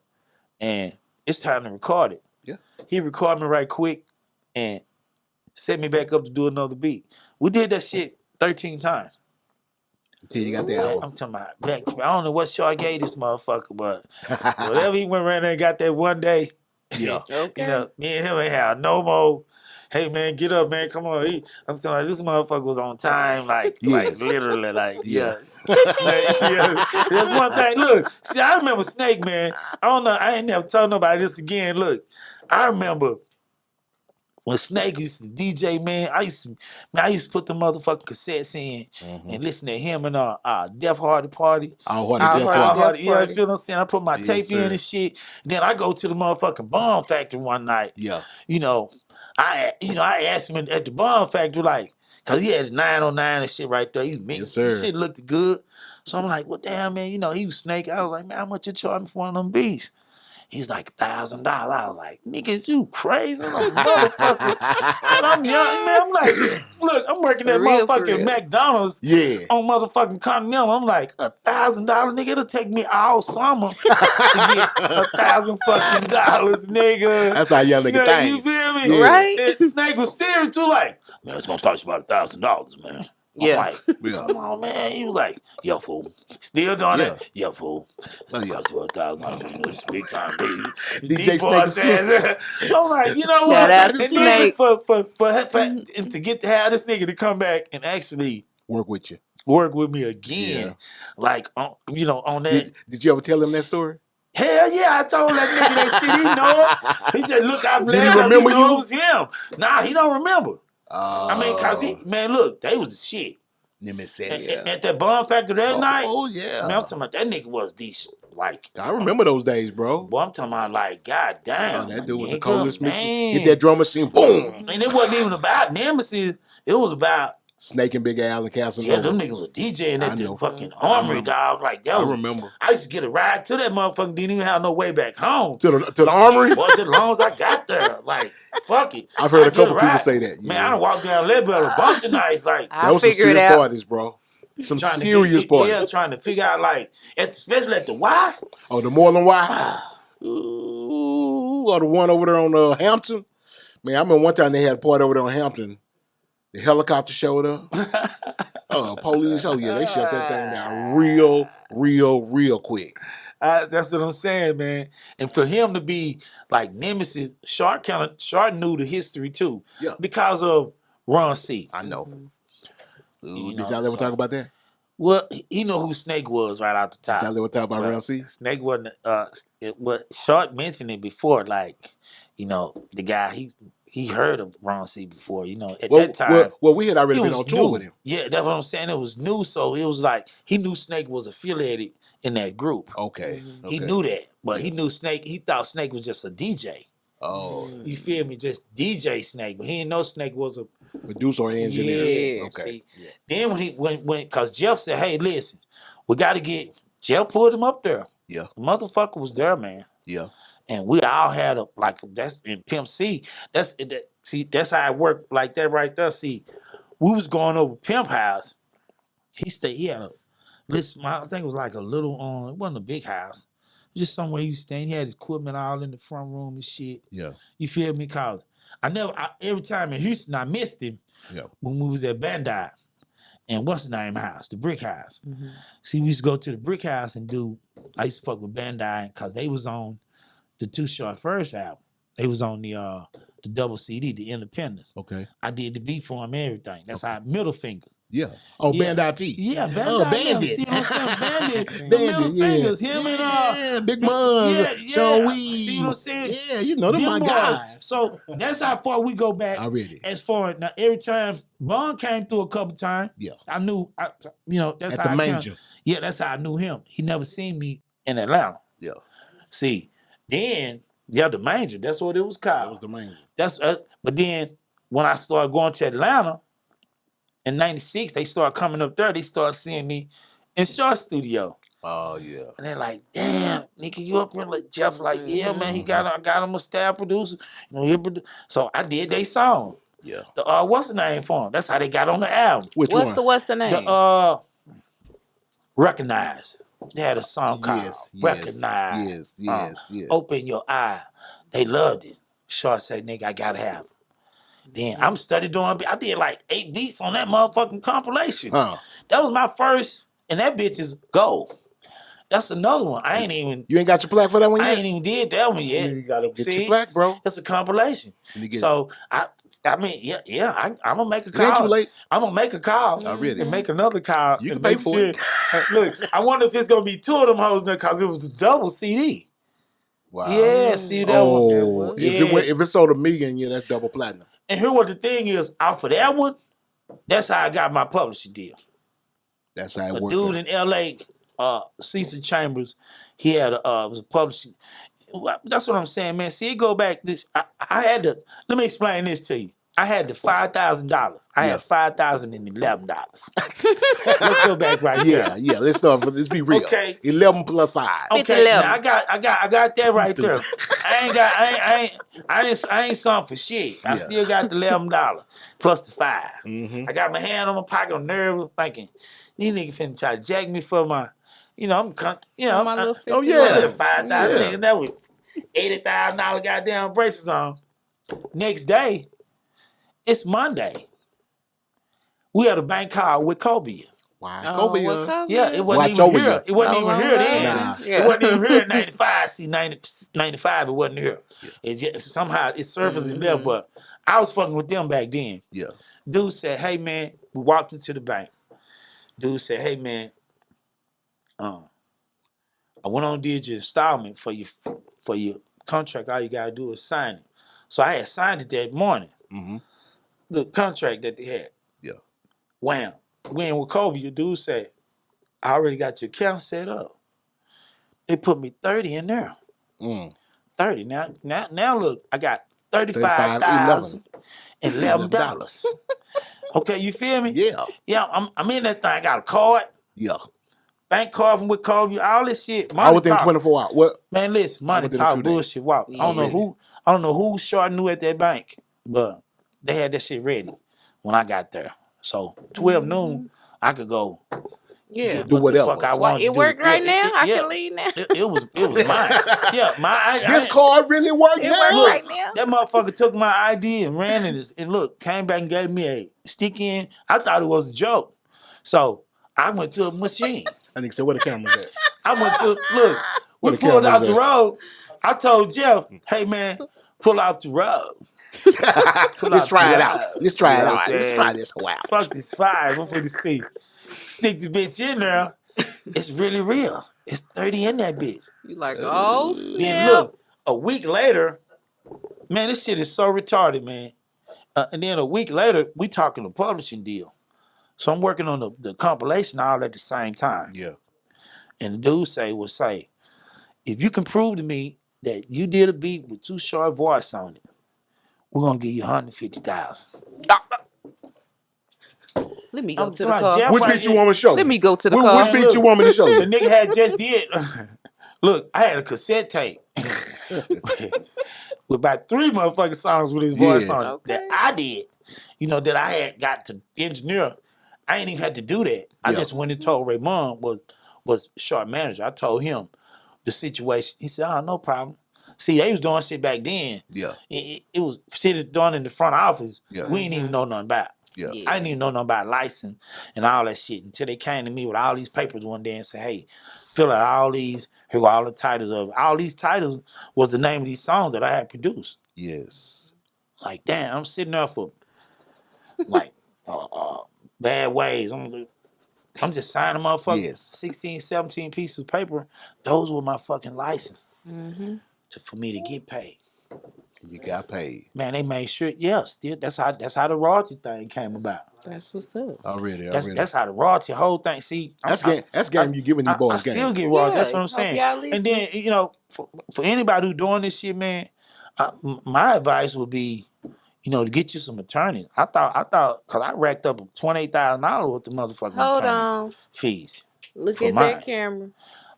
and it's time to record it. Yeah. He recorded me right quick and set me back up to do another beat. We did that shit 13 times. Till you got the album. I'm talking about back. I don't know what show I gave this motherfucker, but whatever he went around there and got that one day. Yeah. Okay. You know, me and him ain't have no more. Hey man, get up, man. Come on. I'm telling you, this motherfucker was on time, like literally, like Yeah. yeah. That's one thing. Look, see, I remember Snake, man. I don't know. I ain't never told nobody this again. Look, I remember when Snake used to DJ, man. I used to put the motherfucking cassettes in and listen to him and Def Hardy Party. All Hardy Hardy. Def Yeah, Party. you feel what I'm saying? I put my tape sir. in and shit. And then I go to the motherfucking Bomb Factory one night. Yeah. You know, I asked him at the Bomb Factory, like, cause he had 909 and shit right there. He mixed. Yes, sir. Shit looked good. So I'm like, well, damn, man, you know, he was Snake. I was like, man, how much you charge me for one of them beats? He's like $1,000. I was like, niggas, you crazy? I'm a motherfucker. And I'm young, man. I'm like, look, I'm working at motherfucking McDonald's on motherfucking Continental. I'm like, $1,000, nigga. It'll take me all summer to get $1,000 fucking dollars, nigga. That's how young nigga think. You feel me? Yeah. Right? And Snake was serious too, like, man, it's gonna cost you about $1,000, man. Yeah. I'm like, come on, man. He was like, yo, fool. Still doing it? Yo, fool. Oh, yeah. Cost you $1,000. It's big time, baby. DJ D-boy Snake says, I'm like, you know Shout what? out to And Snake. then and to get to have this nigga to come back and actually Work with you. work with me again, Yeah. like, on that. Did you ever tell him that story? Hell yeah, I told that nigga that shit. He know it. He said, look, I'm Did he glad 'cause remember know you? it was him. Nah, he don't remember. I mean, cause Oh. man, look, they was the shit. At that Bomb Factory that night. Oh yeah. Man, I'm talking about that nigga was like. I remember those days, bro. Boy, I'm talking about like, goddamn. That dude was the nigga, coldest mixer. man. Hit that drum machine, boom. And it wasn't even about Nemesis. It was about Snake and Big Al and Castle. them niggas were DJing at the fucking Armory, dog. Like that I was, remember. I used to get a ride to that motherfucker. Didn't even have no way back home. To the Armory? Boy, as long as I got there, like fuck it. I've heard I a couple get people ride. say that. Man, I done walked down Leadbelly a bunch of nights, like I'll those some figure it serious out. parties, bro. Some trying to serious parties. Yeah, trying to figure out like, especially at the Y. Oh, the Moreland Y? Ooh, or the one over there on Hampton. Man, I remember one time they had a party over there on Hampton. The helicopter showed up. Police. Oh, yeah, they shut that thing down real quick. That's what I'm saying, man. And for him to be like Nemesis, Shark knew the history too. Yeah. Because of Ron C. I know. You Did know, y'all ever talk about that? Well, he know who Snake was right out the top. Did y'all ever talk about Ron C? Snake wasn't. Shark mentioned it before, like, you know, the guy he heard of Ron C before, you know, at that time. Well, we had already it been was on tour new. with him. Yeah, that's what I'm saying. It was new, so it was like he knew Snake was affiliated in that group. Okay. He knew that, but he knew Snake. He thought Snake was just a DJ. Oh. You feel me? Just DJ Snake, but he didn't know Snake was a Producer or engineer. Yeah. Okay. See, then when because Jeff said, "Hey, listen, we got to get." Jeff pulled him up there. Yeah. The motherfucker was there, man. Yeah. And we all had that's in Pimp C. That's how it worked like that right there. See, we was going over Pimp House. He had a listen. I think it was like a little it wasn't a big house. It was just somewhere he was staying. He had his equipment all in the front room and shit. Yeah. You feel me? Cause every time in Houston I missed him. Yeah. When we was at Bandai. And what's the name house? The Brick House. See, we used to go to the Brick House and I used to fuck with Bandai because they was on the Too Short first album. They was on the double CD, the Independence. Okay. I did the beat for him, everything. That's how Middle Finger. Yeah. Oh, Yeah. Bandai T. Yeah, Bandai. Oh, Bandit. See what I'm saying? Bandit. The Bandit, Middle yeah. Fingers. Him and Big Mom, Sean Weed. See what I'm saying? Yeah, you know them my Them boys. guys. So that's how far we go back. Already. As far now, every time Bond came through a couple times, Yeah. I knew. That's At how the I manger. Yeah, that's how I knew him. He never seen me in Atlanta. Yeah. See, then the manger. That's what it was called. That was the manger. But then when I started going to Atlanta in '96, they started coming up there. They started seeing me in Short Studio. Oh yeah. And they're like, damn, nigga, you up here? Like Jeff, like, yeah, man, I got him a staff producer. So I did they song. Yeah. What's the name for them? That's how they got on the album. Which one? What's the name? Recognize. They had a song called Recognize. Yes. Open your eye. They loved it. Short said, nigga, I gotta have it. Then I'm studying doing. I did like 8 beats on that motherfucking compilation. Huh. That was my first, and that bitch is gold. That's another one. You ain't got your plaque for that one yet? I ain't even did that one yet. You gotta get your plaque, bro. It's a compilation. So I mean, I'm gonna make a call. It ain't too late. I'm gonna make a call. Already. And make another call. You can pay for it. Look, I wonder if it's gonna be 2 of them hoes there because it was a double CD. Wow. Yeah, see that one. Oh, if it sold 1 million, yeah, that's double platinum. And here what the thing is, off of that one, that's how I got my publishing deal. That's how it worked. A dude in LA, Cecil Chambers, he had was a publishing. That's what I'm saying, man. See, it go back. I had to. Let me explain this to you. I had the $5,000. I had $5,011. Let's go back right there. Yeah. Let's start. Let's be real. Okay, 11 plus 5. Okay, now I got that right there. I ain't something for shit. I still got the $11 plus the 5. Mm-hmm. I got my hand on my pocket, I'm nervous, thinking these niggas finna try to jack me for my, my little 50. Oh yeah, $5,000. Niggas that was $80,000 goddamn braces on. Next day, it's Monday. We had a bank call with Covia. Wow, yeah, it wasn't even here. It wasn't even here then. Nah. It wasn't even here in 95. See, 95, it wasn't here. It just, somehow it surfaced in there, but I was fucking with them back then. Yeah. Dude said, hey, man, we walked into the bank. Dude said, hey, man, I went on and did your installment for your contract. All you got to do is sign it. So I had signed it that morning. Mm-hmm. The contract that they had. Yeah. Wham. When with Covia, dude said, I already got your account set up. They put me 30 in there. 30. Now look, I got $35,011. Okay, you feel me? Yeah. Yeah, I'm in that thing. I got a card. Yeah. Bank card from with Covia, all this shit. I within 24 hours. What? Man, listen, money talk, bullshit walk. Yeah. I don't know who short knew at that bank, but they had that shit ready when I got there. So 12 noon, I could go. Yeah, do whatever. Fuck I wanted it worked right now. I can leave now. It was mine. Yeah, this card really worked now. Right now. That motherfucker took my ID and ran it and look, came back and gave me a stick in. I thought it was a joke, so I went to a machine. I think so. Where the camera's at? I went to look. We pulled out the road. I told Jeff, "Hey man, pull off the road. Let's try it out. Let's try it out. Let's try this out. Fuck this fire. I'm finna see. Stick the bitch in there. It's really real. It's 30 in that bitch. You like, oh snap. Then look, a week later, man, this shit is so retarded, man. And then a week later, we talking a publishing deal. So I'm working on the compilation all at the same time. Yeah. And the dude say, if you can prove to me that you did a beat with Too Short voice on it, we're gonna give you $150,000. Let me go to the car. Which beat you want me to show? Let me go to the car. Which beat you want me to show? The nigga had just did. Look, I had a cassette tape with about 3 motherfucking songs with his voice on it that I did. That I had got to engineer. I ain't even had to do that. I just went and told Raymond was short manager. I told him the situation. He said, "Oh, no problem." See, they was doing shit back then. Yeah. It was shit done in the front office. Yeah. We didn't even know nothing about. Yeah. I didn't even know nothing about license and all that shit until they came to me with all these papers one day and said, "Hey, fill out all these. Here go all the titles of it." All these titles was the name of these songs that I had produced. Yes. Like, damn, I'm sitting there for like bad ways. I'm just signing motherfuckers 16, 17 pieces of paper. Those were my fucking license for me to get paid. You got paid. Man, they made sure, that's how the royalty thing came about. That's what's up. Already. That's how the royalty whole thing. See, that's game you giving these boys. I still get royalty. That's what I'm saying. And then for anybody who doing this shit, man, my advice would be, to get you some attorneys. I thought, cause I racked up $28,000 with the motherfucking attorney fees. Look at that camera.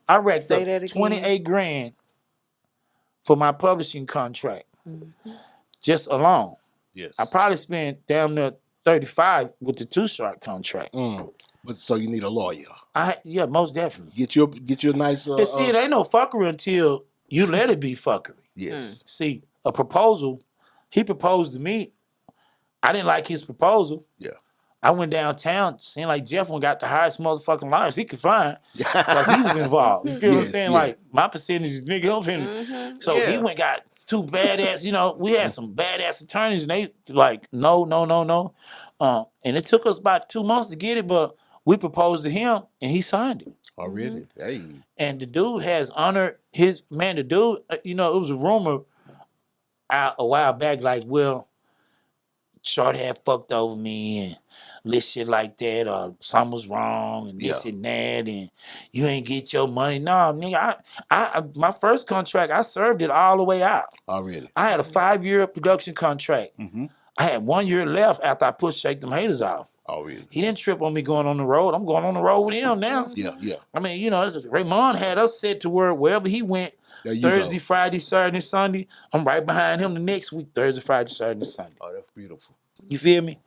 I racked up $28,000 for my publishing contract, just alone. Yes. I probably spent damn near 35 with the Too Short contract. But so you need a lawyer. Yeah, most definitely. Get you a nice. And see, it ain't no fuckery until you let it be fuckery. Yes. See, a proposal, he proposed to me. I didn't like his proposal. Yeah. I went downtown, seemed like Jeff one got the highest motherfucking liars he could find because he was involved. You feel what I'm saying? Yeah. Like, my percentage is nigga. So he went got two badass, we had some badass attorneys and they like, no. And it took us about 2 months to get it, but we proposed to him and he signed it. Already? Hey. And the dude has honored his, man, the dude, it was a rumor out a while back, like, well, Short had fucked over me and this shit like that, or something was wrong and this and that, and you ain't get your money. No, nigga, I my first contract, I served it all the way out. Already. I had a 5-year production contract. I had 1 year left after I pushed Shake Them Haters off. Already. He didn't trip on me going on the road. I'm going on the road with him now. Yeah. I mean, Raymond had us set to where wherever he went, Thursday, Friday, Saturday, Sunday, I'm right behind him the next week, Thursday, Friday, Saturday, Sunday. Oh, that's beautiful. You feel me?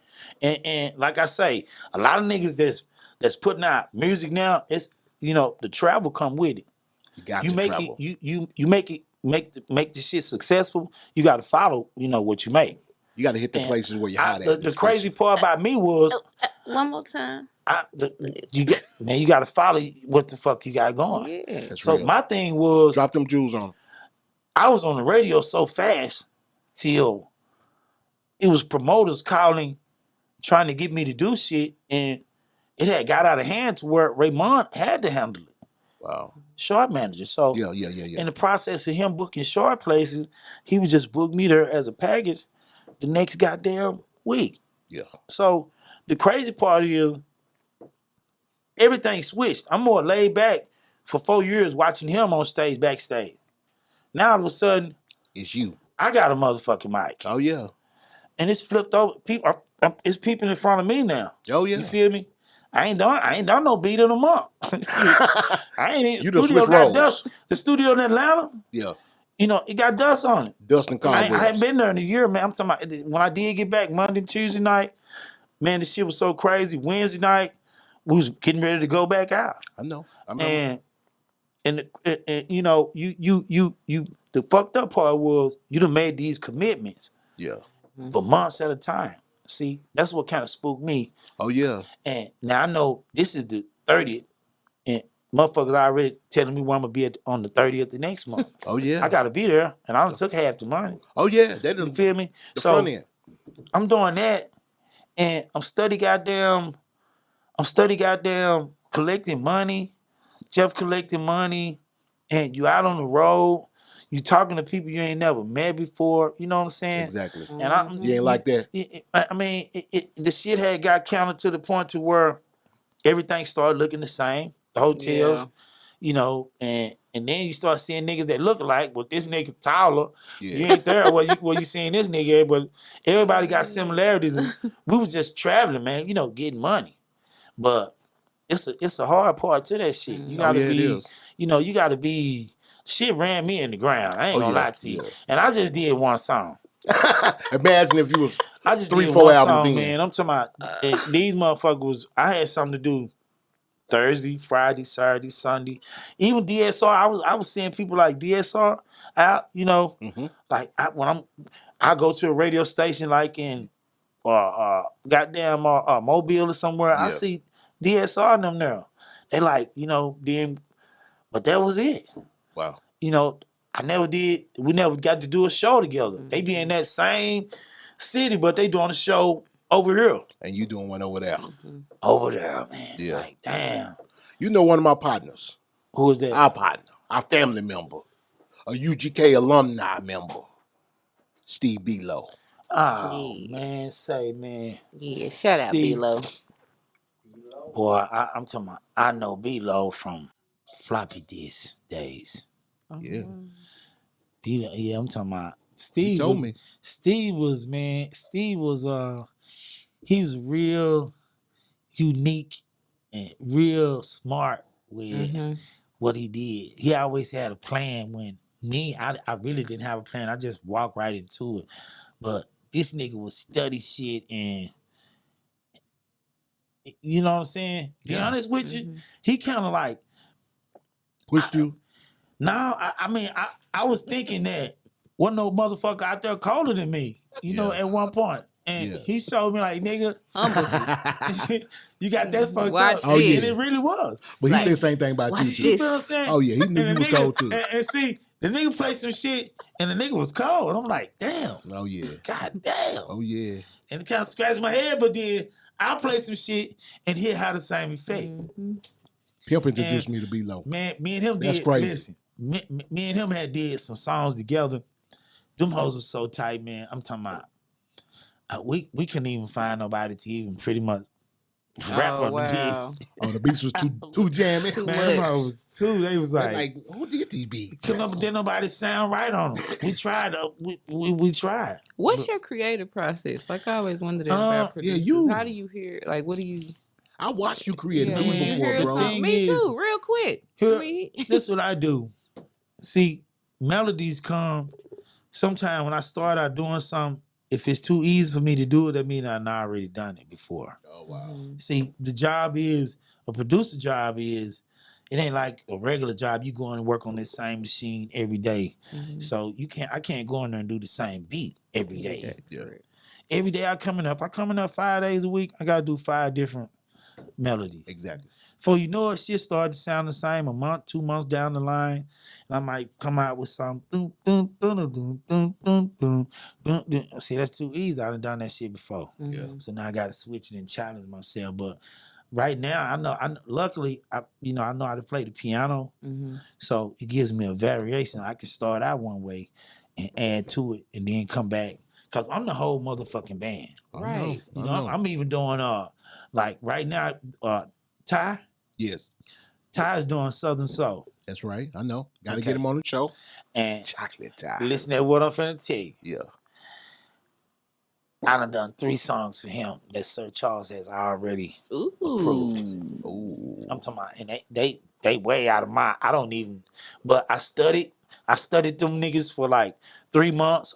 And like I say, a lot of niggas that's putting out music now, it's the travel come with it. You got you to make travel. it you make the shit successful, you gotta follow, what you make. You got to hit the places where you're hot at. The crazy part about me was one more time. You got to follow what the fuck you got going. Yeah. That's So real. my thing was, Drop them jewels on. I was on the radio so fast till it was promoters calling, trying to get me to do shit, and it had got out of hand to where Raymond had to handle it. Wow. Short manager. So Yeah. in the process of him booking Short places, he would just book me there as a package the next goddamn week. Yeah. So the crazy part is everything switched. I'm more laid back for 4 years watching him on stage, backstage. Now all of a sudden, It's you. I got a motherfucking mic. Oh yeah. And it's flipped over. It's people in front of me now. Oh yeah. You feel me? I ain't done no beat in a month. I ain't You the done studio switch got roles. dust. The studio in Atlanta, Yeah. it got dust on it. Dust and I cobwebs. hadn't been there in a year, man. I'm talking about when I did get back Monday, Tuesday night, man, this shit was so crazy. Wednesday night, we was getting ready to go back out. I know. And you the fucked up part was you done made these commitments Yeah. for months at a time. See, that's what kind of spooked me. Oh yeah. And now I know this is the 30th, and motherfuckers already telling me where I'm gonna be on the 30th the next month. Oh yeah. I gotta be there, and I done took half the money. Oh yeah. They You done feel me? the So front end. I'm doing that, and I'm study goddamn collecting money. Jeff collecting money, and you out on the road. You talking to people you ain't never met before. You know what I'm saying? Exactly. And You ain't like that. I mean, the shit had got counted to the point to where everything started looking the same. The hotels, and then you start seeing niggas that look alike. Well, this nigga taller. Yeah. You ain't there where you seeing this nigga at, but everybody got similarities. And we was just traveling, man. Getting money, but it's a hard part to that shit. You gotta it be, is. you gotta be. Shit ran me in the ground. I ain't gonna lie to you. And I just did one song. Imagine if you was I just 3, did 4 one albums song, in. man. I'm talking about these motherfuckers. I had something to do Thursday, Friday, Saturday, Sunday. Even DSR. I was seeing people like DSR out. Like when I go to a radio station like in goddamn Mobile or somewhere. I see DSR and them there. They like then, but that was it. Wow. We never got to do a show together. They be in that same city, but they doing a show over here. And you doing one over there. Over there, man. Yeah. Like, damn. You know one of my partners. Who is that? Our partner. Our family member. A UGK alumni member. Steve B-Lo. Oh, Yeah. man. Say, man. Yeah, shout out Steve. B-Lo. Boy, I'm talking about, I know B-Lo from floppy disk days. Yeah. Yeah, I'm talking about Steve. He told me. Steve was he was real unique and real smart with what he did. He always had a plan when I really didn't have a plan. I just walked right into it. But this nigga would study shit and you know what I'm saying? Be honest with you, he kind of like pushed you. Now, I mean, I was thinking that wasn't no motherfucker out there colder than me, you know, at one point. And he showed me like, nigga, you got that fucked Watch up. this. And it really was. But he Like, said the same thing about you, watch too. You feel what I'm saying? Oh, yeah, he knew you was cold, too. And see, the nigga played some shit and the nigga was cold. I'm like, damn. Oh, yeah. God damn. Oh, yeah. And it kind of scratched my head, but then I play some shit and it had the same effect. Pimp introduced me to B-Lo. Man, me and him That's did, crazy. listen, me and him had did some songs together. Them hoes was so tight, man. I'm talking about, we couldn't even find nobody to even pretty much rap on the beats. Oh, the beats was too jamming. Too Man, much. them hoes was too, they was like who did these beats? Didn't nobody sound right on them. We tried, we tried. What's your creative process? Like I always wondered about producers. How do you hear? Like, what do you? I watched you create Yeah, music when you before, hear a bro. song- Me too, real quick. This is what I do. See, melodies come sometime when I start out doing something. If it's too easy for me to do it, that means I've already done it before. Oh, wow. See, the job is, a producer job is, it ain't like a regular job. You go in and work on this same machine every day. So I can't go in there and do the same beat every day. Yeah. Every day I coming up 5 days a week, I gotta do 5 different melodies. Exactly. Before you know it, shit started to sound the same a month, 2 months down the line. And I might come out with some see, that's too easy. I done that shit before. So now I gotta switch it and challenge myself. But right now, luckily, I know how to play the piano. So it gives me a variation. I can start out one way and add to it and then come back. Cause I'm the whole motherfucking band. Right. You know, I'm even doing like right now, Ty. Yes. Ty is doing Southern Soul. That's right. I know. Got to get him on the show. And Chocolate Ty. listen to what I'm finna tell you. Yeah. I done 3 songs for him that Sir Charles has already approved. Ooh. I'm talking about, and they way out of my. I don't even. But I studied them niggas for like 3 months.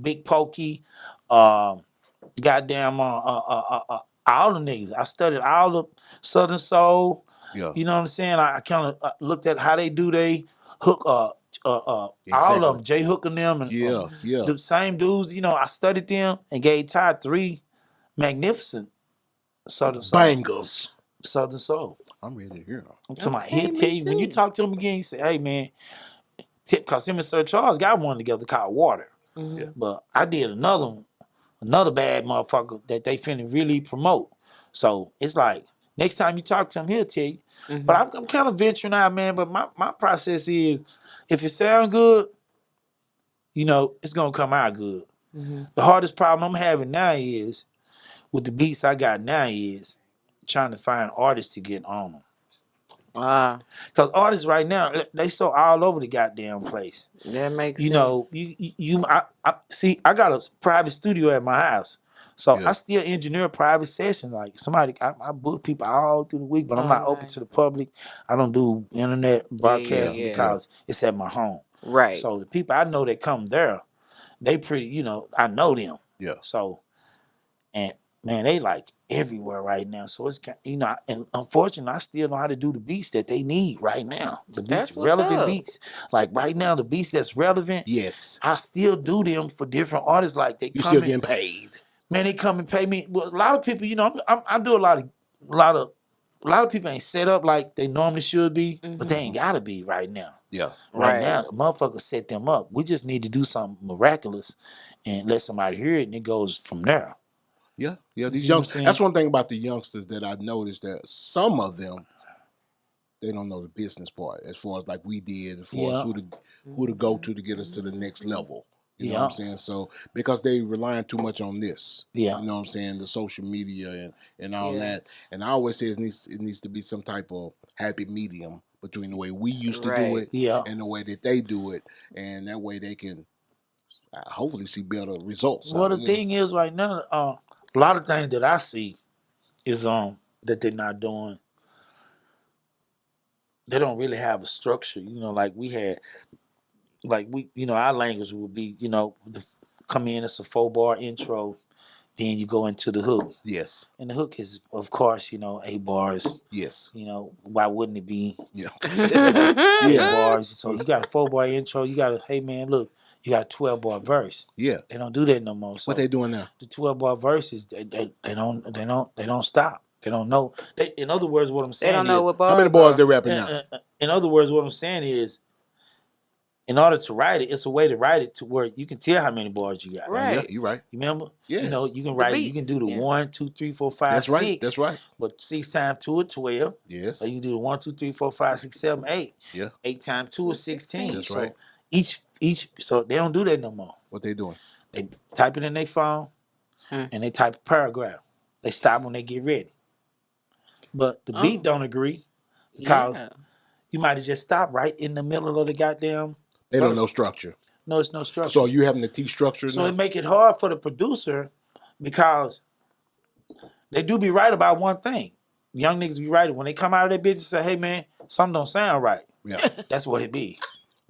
Big Pokey, goddamn, all the niggas. I studied all the Southern Soul. Yeah. You know what I'm saying? I kind of looked at how they do they hook. All of them, Jay Hook and them, and the same dudes. You know, I studied them and gave Ty 3 magnificent Southern Soul. Bangles. Southern Soul. I'm ready to hear them. I'm talking about, he'll tell you, when you talk to him again, you say, hey, man, because him and Sir Charles got one together called Water. But I did another bad motherfucker that they finna really promote. So it's like, next time you talk to him, he'll tell you. But I'm kind of venturing out, man. But my process is, if it sound good, you know, it's going to come out good. The hardest problem I'm having now is, with the beats I got now, is trying to find artists to get on them. Because artists right now, they so all over the goddamn place. That makes sense. You know, I see, I got a private studio at my house. So I still engineer private sessions. Like I book people all through the week, but I'm not open to the public. I don't do internet broadcasting because it's at my home. Right. So the people I know that come there, they pretty, you know, I know them. Yeah. So, and man, they like everywhere right now. So it's, you know, and unfortunately, I still know how to do the beats that they need right now. The beats, relevant beats. Like right now, the beats that's relevant. Yes. I still do them for different artists. Like they you come still getting paid. Man, they come and pay me. Well, a lot of people, you know, I do a lot of people ain't set up like they normally should be, but they ain't gotta be right now. Yeah. Right now, the motherfuckers set them up. We just need to do something miraculous and let somebody hear it, and it goes from there. Yeah. These youngsters. That's one thing about the youngsters that I noticed, that some of them, they don't know the business part as far as like we did, as far as who to go to get us to the next level. You know what I'm saying? So because they relying too much on this. Yeah. You know what I'm saying? The social media and all that. And I always say it needs to be some type of happy medium between the way we used to do it and the way that they do it. And that way they can hopefully see better results. Well, the thing is right now, a lot of things that I see is that they're not doing. They don't really have a structure. You know, like we had, like we, you know, our language would be, you know, come in, it's a 4-bar intro. Then you go into the hook. Yes. And the hook is, of course, 8 bars. Yes. Why wouldn't it be? Yeah. 8 bars. So you got a 4-bar intro. You got hey man, look, you got a 12-bar verse. Yeah. They don't do that no more. So what they doing now? The 12-bar verses, they don't stop. They don't know. In other words, what I'm saying They don't know what bars. How many bars they rapping now? In other words, what I'm saying is, in order to write it, it's a way to write it to where you can tell how many bars you got. Right. Yeah, you're right. You remember? Yes. You can write it. You can do the 1, 2, 3, 4, 5, That's 6. right. That's right. But 6 times 2 is 12. Yes. Or you can do the 1, 2, 3, 4, 5, 6, 7, 8. Yeah. 8 times 2 is 16. That's so right. Each so they don't do that no more. What they doing? They type it in their phone and they type a paragraph. They stop when they get ready. But the beat don't agree because you might have just stopped right in the middle of the goddamn. They don't know structure. No, it's no structure. So you having to teach structure So now? it make it hard for the producer because they do be right about one thing. Young niggas be right when they come out of that bitch and say, "Hey man, something don't sound right." Yeah. That's what it be.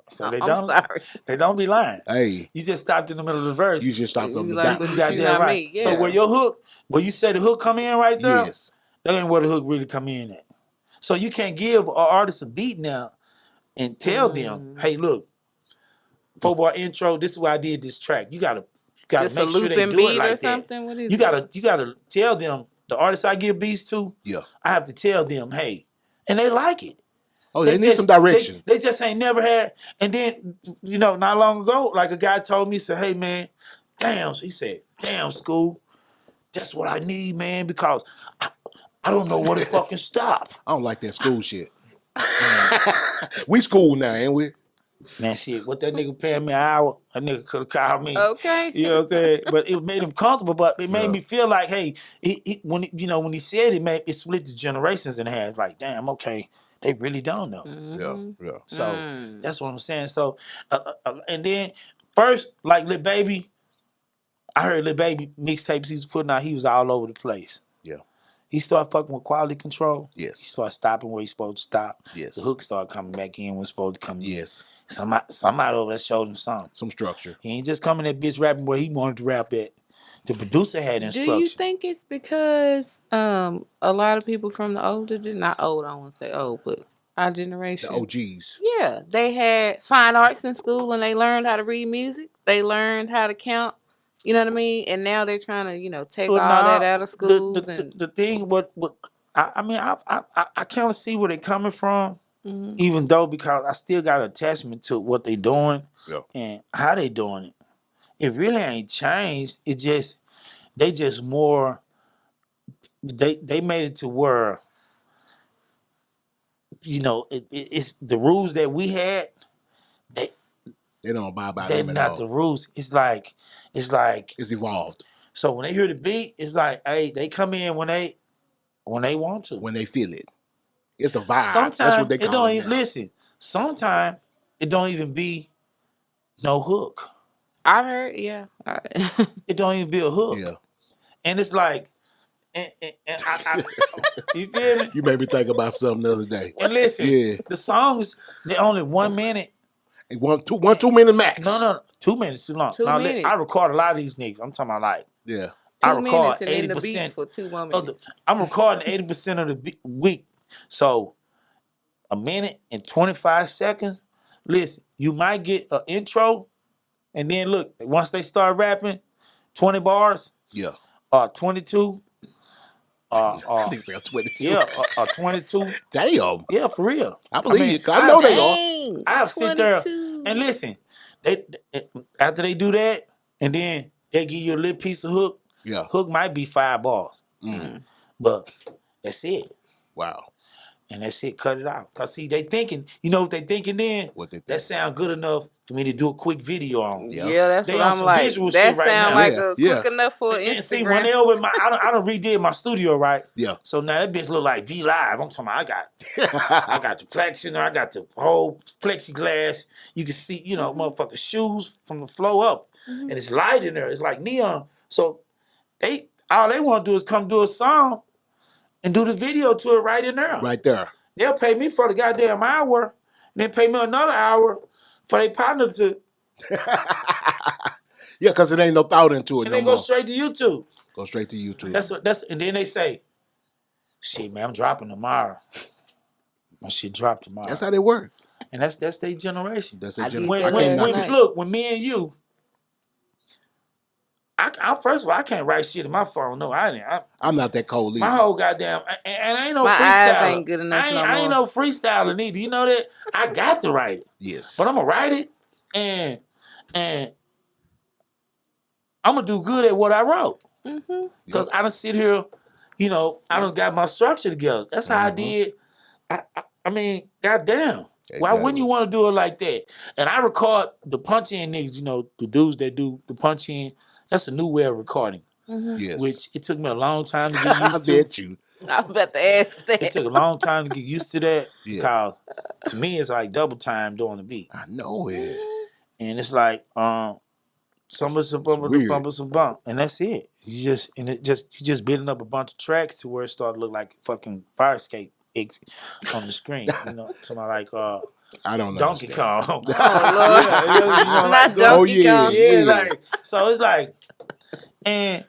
So I'm sorry. They don't be lying. Hey. You just stopped in the middle of the verse. You just stopped on the like, dot. You got that right. Yeah. So where your hook, where you say the hook come in right there, Yes. that ain't where the hook really come in at. So you can't give an artist a beat now and tell them, "Hey, look, 4-bar intro. This is why I did this track." You gotta Just make sure they do it like that. What is you gotta tell them, the artists I give beats to. Yeah. I have to tell them, hey, and they like it. Oh, they need some direction. They just ain't never had. And then, not long ago, like a guy told me, he said, "Hey man, he said, damn, School, that's what I need, man, because I don't know where to fucking stop." I don't like that school shit. We school now, ain't we? Man, shit, what that nigga paying me an hour, that nigga could have called me. Okay. You know what I'm saying? But it made him comfortable, but it made me feel like, hey, when he said it split the generations in half. Like, damn, okay, they really don't know. Yeah. So that's what I'm saying. So, and then first, like Lil Baby, I heard Lil Baby mixtapes he was putting out, he was all over the place. Yeah. He started fucking with quality control. Yes. He started stopping where he's supposed to stop. Yes. The hook started coming back in when it's supposed to come in. Yes. Somebody over there showed him something. Some structure. He ain't just coming that bitch rapping where he wanted to rap at. The producer had instruction. Do you think it's because a lot of people from the older, not old, I don't want to say old, but our generation. The OGs. Yeah. They had fine arts in school and they learned how to read music. They learned how to count. You know what I mean? And now they're trying to, take all that out of schools. The thing, I kind of see where they're coming from, even though because I still got attachment to what they're doing and how they doing it. It really ain't changed. It just they just more. They made it to where it's the rules that we had. They don't abide by They're them at not all. the rules. It's like It's evolved. So when they hear the beat, it's like, hey, they come in when they want to. When they feel it. It's a vibe. Sometimes That's what they it call don't it even now. listen. Sometimes it don't even be no hook. I've heard, yeah. It don't even be a hook. Yeah. And it's like, and I you feel me? You made me think about something the other day. And listen, Yeah. the songs, they're only 1 minute. 2 minute max. No, 2 minutes too long. 2 minutes. I record a lot of these niggas. I'm talking about like, Yeah. I 2 record minutes and then the 80% beat for 2 more of minutes. I'm recording 80% of the week. So 1 minute and 25 seconds. Listen, you might get an intro, and then look, once they start rapping, 20 bars, Yeah. 22. I think they're 22. Yeah, 22. Damn. Yeah, for real. I believe you. 'Cause I know they are. I have sit there and listen. They after they do that, and then they give you a little piece of hook. Yeah. Hook might be 5 bars, but that's it. Wow. And that's it. Cut it out. Cause see, they thinking. You know what they thinking? Then What they think? that sound good enough for me to do a quick video on. Yeah, that's They what on I'm some like. visual That shit right sound now. like Yeah, quick enough for And see, Instagram. when they over I done redid my studio, right? Yeah. So now that bitch look like V Live. I'm talking about I got the plex in there, I got the whole plexiglass. You can see, motherfucking shoes from the floor up. And it's light in there. It's like neon. So all they want to do is come do a song and do the video to it right in there. Right there. They'll pay me for the goddamn hour, and then pay me another hour for their partner to. Yeah, because it ain't no thought into it And no they go more. straight to YouTube. Go straight to YouTube. And then they say, shit, man, I'm dropping tomorrow. My shit dropped tomorrow. That's how they work. And that's their generation. That's their I did generation. that I can't last knock night. it. Look, when me and you, I first of all, I can't write shit in my phone. No, I didn't. I'm not that cold either. My whole goddamn, and I ain't no My freestyler. eyes ain't good enough I ain't no freestyler neither. You know that? I got to write it. Yes. But I'm gonna write it and I'm gonna do good at what I wrote. Because I done sit here, you know, I done got my structure together. That's how I did. I mean, goddamn. Why wouldn't you want to do it like that? And I record the punch in niggas, you know, the dudes that do the punch in. That's a new way of recording. Yes. Which it took me a long time to get used to. I bet you. I was about to ask that. It took a long time to get used to that because to me it's like double time doing the beat. I know it. And it's like some bump, and that's it. You just building up a bunch of tracks to where it started to look like fucking fire escape on the screen. You know, to my like I don't know. Donkey Kong. Oh Lord, not Donkey Kong. Yeah, like so it's like, and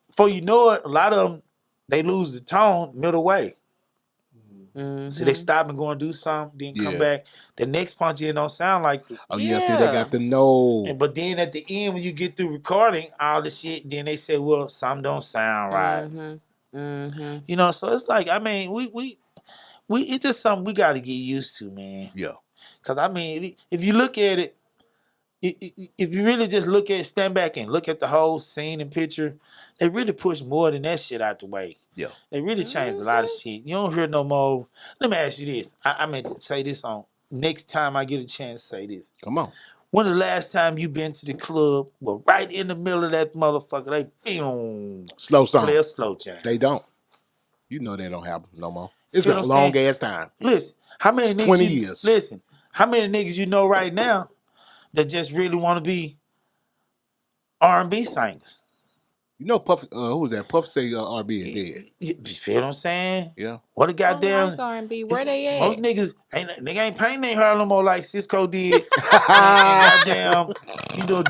before you know it, a lot of them they lose the tone middle way. So they stop and go and do something, then come back. The next punch in don't sound like the. Oh yeah, see they got the know. But then at the end when you get through recording all the shit, then they say, well, some don't sound right. You know, so it's like I mean we it's just something we got to get used to, man. Yeah. Because I mean, if you look at it, if you really just look at stand back and look at the whole scene and picture, they really push more than that shit out the way. Yeah. They really changed a lot of shit. You don't hear no more. Let me ask you this. I meant to say this on next time I get a chance to say this. Come on. When the last time you been to the club, well, right in the middle of that motherfucker, they boom, slow song. Play a slow jam. They don't. You know they don't happen no more. It's You been know a what I'm long saying? ass time. Listen, how many niggas 20 years. Listen, how many niggas you know right now that just really want to be R&B singers? You know, Puff. Who was that? Puff say R&B is dead. You feel what I'm saying? Yeah. What a goddamn. I like R&B. Where they at? Most niggas ain't painting their hair no more like Cisco did. and goddamn, you know,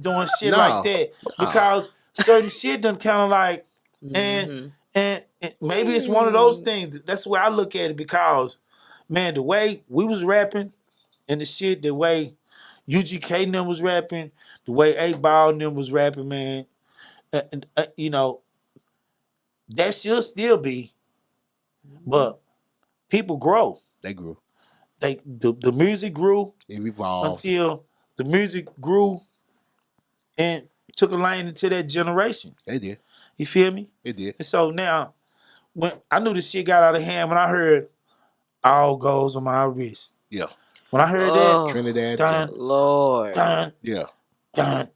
doing shit like that because certain shit done kind of like, and maybe it's one of those things. That's the way I look at it because, man, the way we was rapping and the shit, the way UGK and them was rapping, the way 8Ball and them was rapping, man. You know, that should still be, but people grow. They grew. The music grew. It evolved Until the music grew and took a lane into that generation. They did. You feel me? It did. And so now, when I knew the shit got out of hand, when I heard "All Goes on My Wrist," Yeah. when I heard that, Trinidad. dun, Lord. dun, Yeah. dun,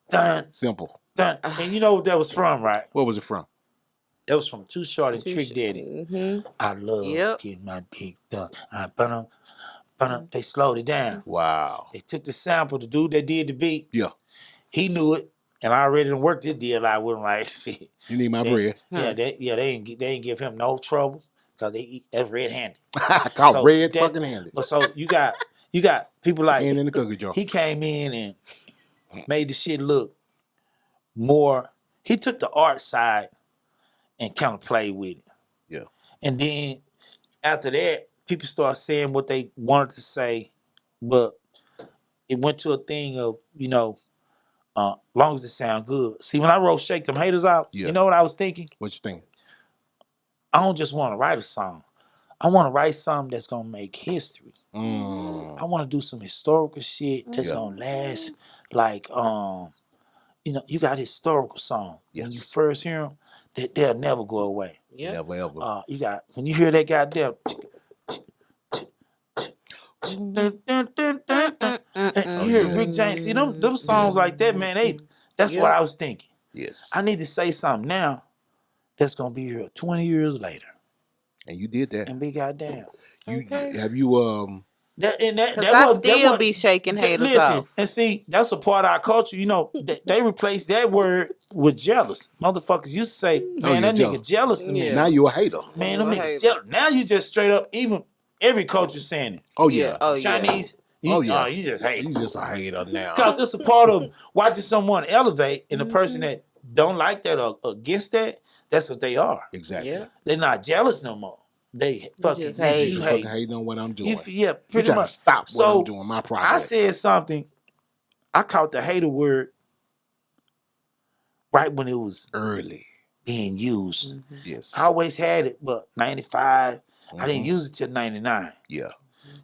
dun, Simple. dun, and you know what that was from, right? What was it from? That was from Too Short and Trick Daddy. Mm-hmm. I love getting my dick done. They slowed it down. Wow. They took the sample. The dude that did the beat, Yeah. he knew it, and I already done worked this deal out with him. Like, shit. You need my bread. Yeah, they ain't give him no trouble because that's red-handed. Called So red that- fucking handed. But so you got people like And in the cookie jar. he came in and made the shit look more. He took the art side and kind of played with it. Yeah. And then after that, people start saying what they wanted to say, but it went to a thing of, you know, long as it sound good. See, when I wrote Shake Them Haters Out, Yeah. you know what I was thinking? What you thinking? I don't just want to write a song. I want to write something that's going to make history. I want to do some historical shit that's going to last. Like, you know, you got historical song. Yes. When you first hear them, they'll never go away. Yep. Never ever. You got, when you hear that goddamn, and you hear Rick James, see them songs like that, man, that's what I was thinking. Yes. I need to say something now that's going to be here 20 years later. And you did that. And be goddamn. Have you That I still be shaking haters off. And see, that's a part of our culture. You know, they replaced that word with jealous. Motherfuckers used to say, man, that nigga jealous of me. now you a hater. Man, them niggas jealous. Now you just straight up, even every culture saying it. Oh yeah. Oh, Chinese, Oh yeah, you just hate. You just a hater now. Because it's a part of watching someone elevate, and the person that don't like that or against that, that's what they are. Exactly. Yeah. They're not jealous no more. They fucking just hate. You fucking hating on what I'm doing. Yeah, You pretty trying much. to stop what So, I'm doing, my I progress. said something. I caught the hater word right when it was early being used. Yes. I always had it, but 95, I didn't use it till 99. Yeah.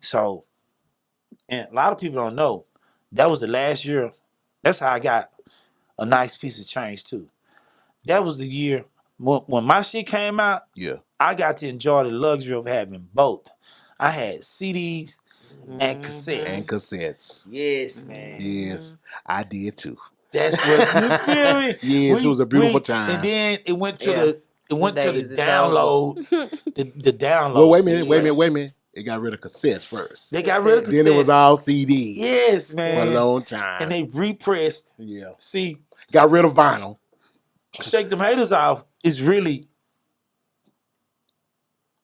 So, and a lot of people don't know, that was the last year. That's how I got a nice piece of change too. That was the year when my shit came out. Yeah. I got to enjoy the luxury of having both. I had CDs and cassettes. And cassettes. Yes, man. Yes, I did too. That's what you feel me. Yes, it was a beautiful time. And then it went to the days is download. the download. Well, wait a minute. It got rid of cassettes first. They got rid of cassettes. Then it was all CDs. Yes, man. For a long time. And they repressed. Yeah. See, got rid of vinyl. Shake Them Haters Off is really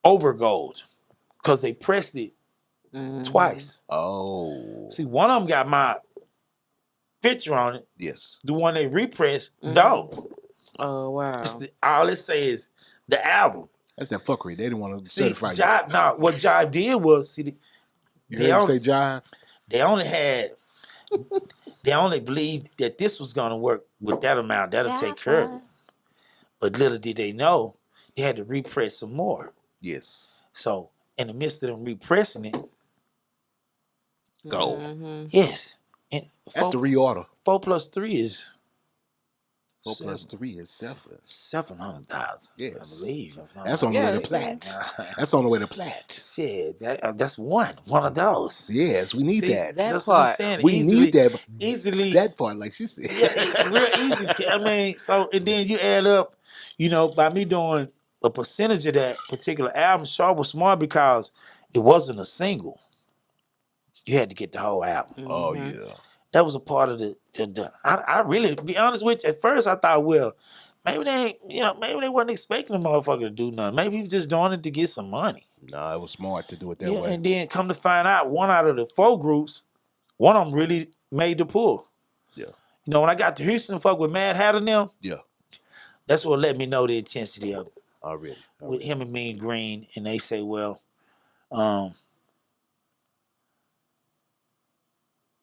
over gold because they pressed it twice. Oh. See, one of them got my picture on it. Yes. The one they repressed, don't. Oh, wow. All it says the album. That's that fuckery. They didn't want to See, certify Jive, you. no, what Jive did was, see, You heard me say Jive? They only believed that this was going to work with that amount. That'll take care of it. But little did they know, they had to repress some more. Yes. So, in the midst of them repressing it, go. Yes. And that's the reorder. 4 plus 3 is 4 plus 3 is 7. 700,000. Yes. I believe. That's on the way to Platt. That's on the way to Platt. Shit, that's one of those. Yes, we need that. That's part. what I'm saying. We need that. Easily. That part, like she said. Yeah, real easy. I mean, so, and then you add up, by me doing a percentage of that particular album, Shaw was smart because it wasn't a single. You had to get the whole album. Oh, yeah. That was a part of the I really, to be honest with you, at first I thought, well, maybe they wasn't expecting the motherfucker to do nothing. Maybe he was just doing it to get some money. No, it was smart to do it that way. And then come to find out, one out of the 4 groups, one of them really made the pull. Yeah. When I got to Houston, fuck with Mad Hatter now. Yeah. That's what let me know the intensity of it. Already. With him and Mean Green, and they say, well,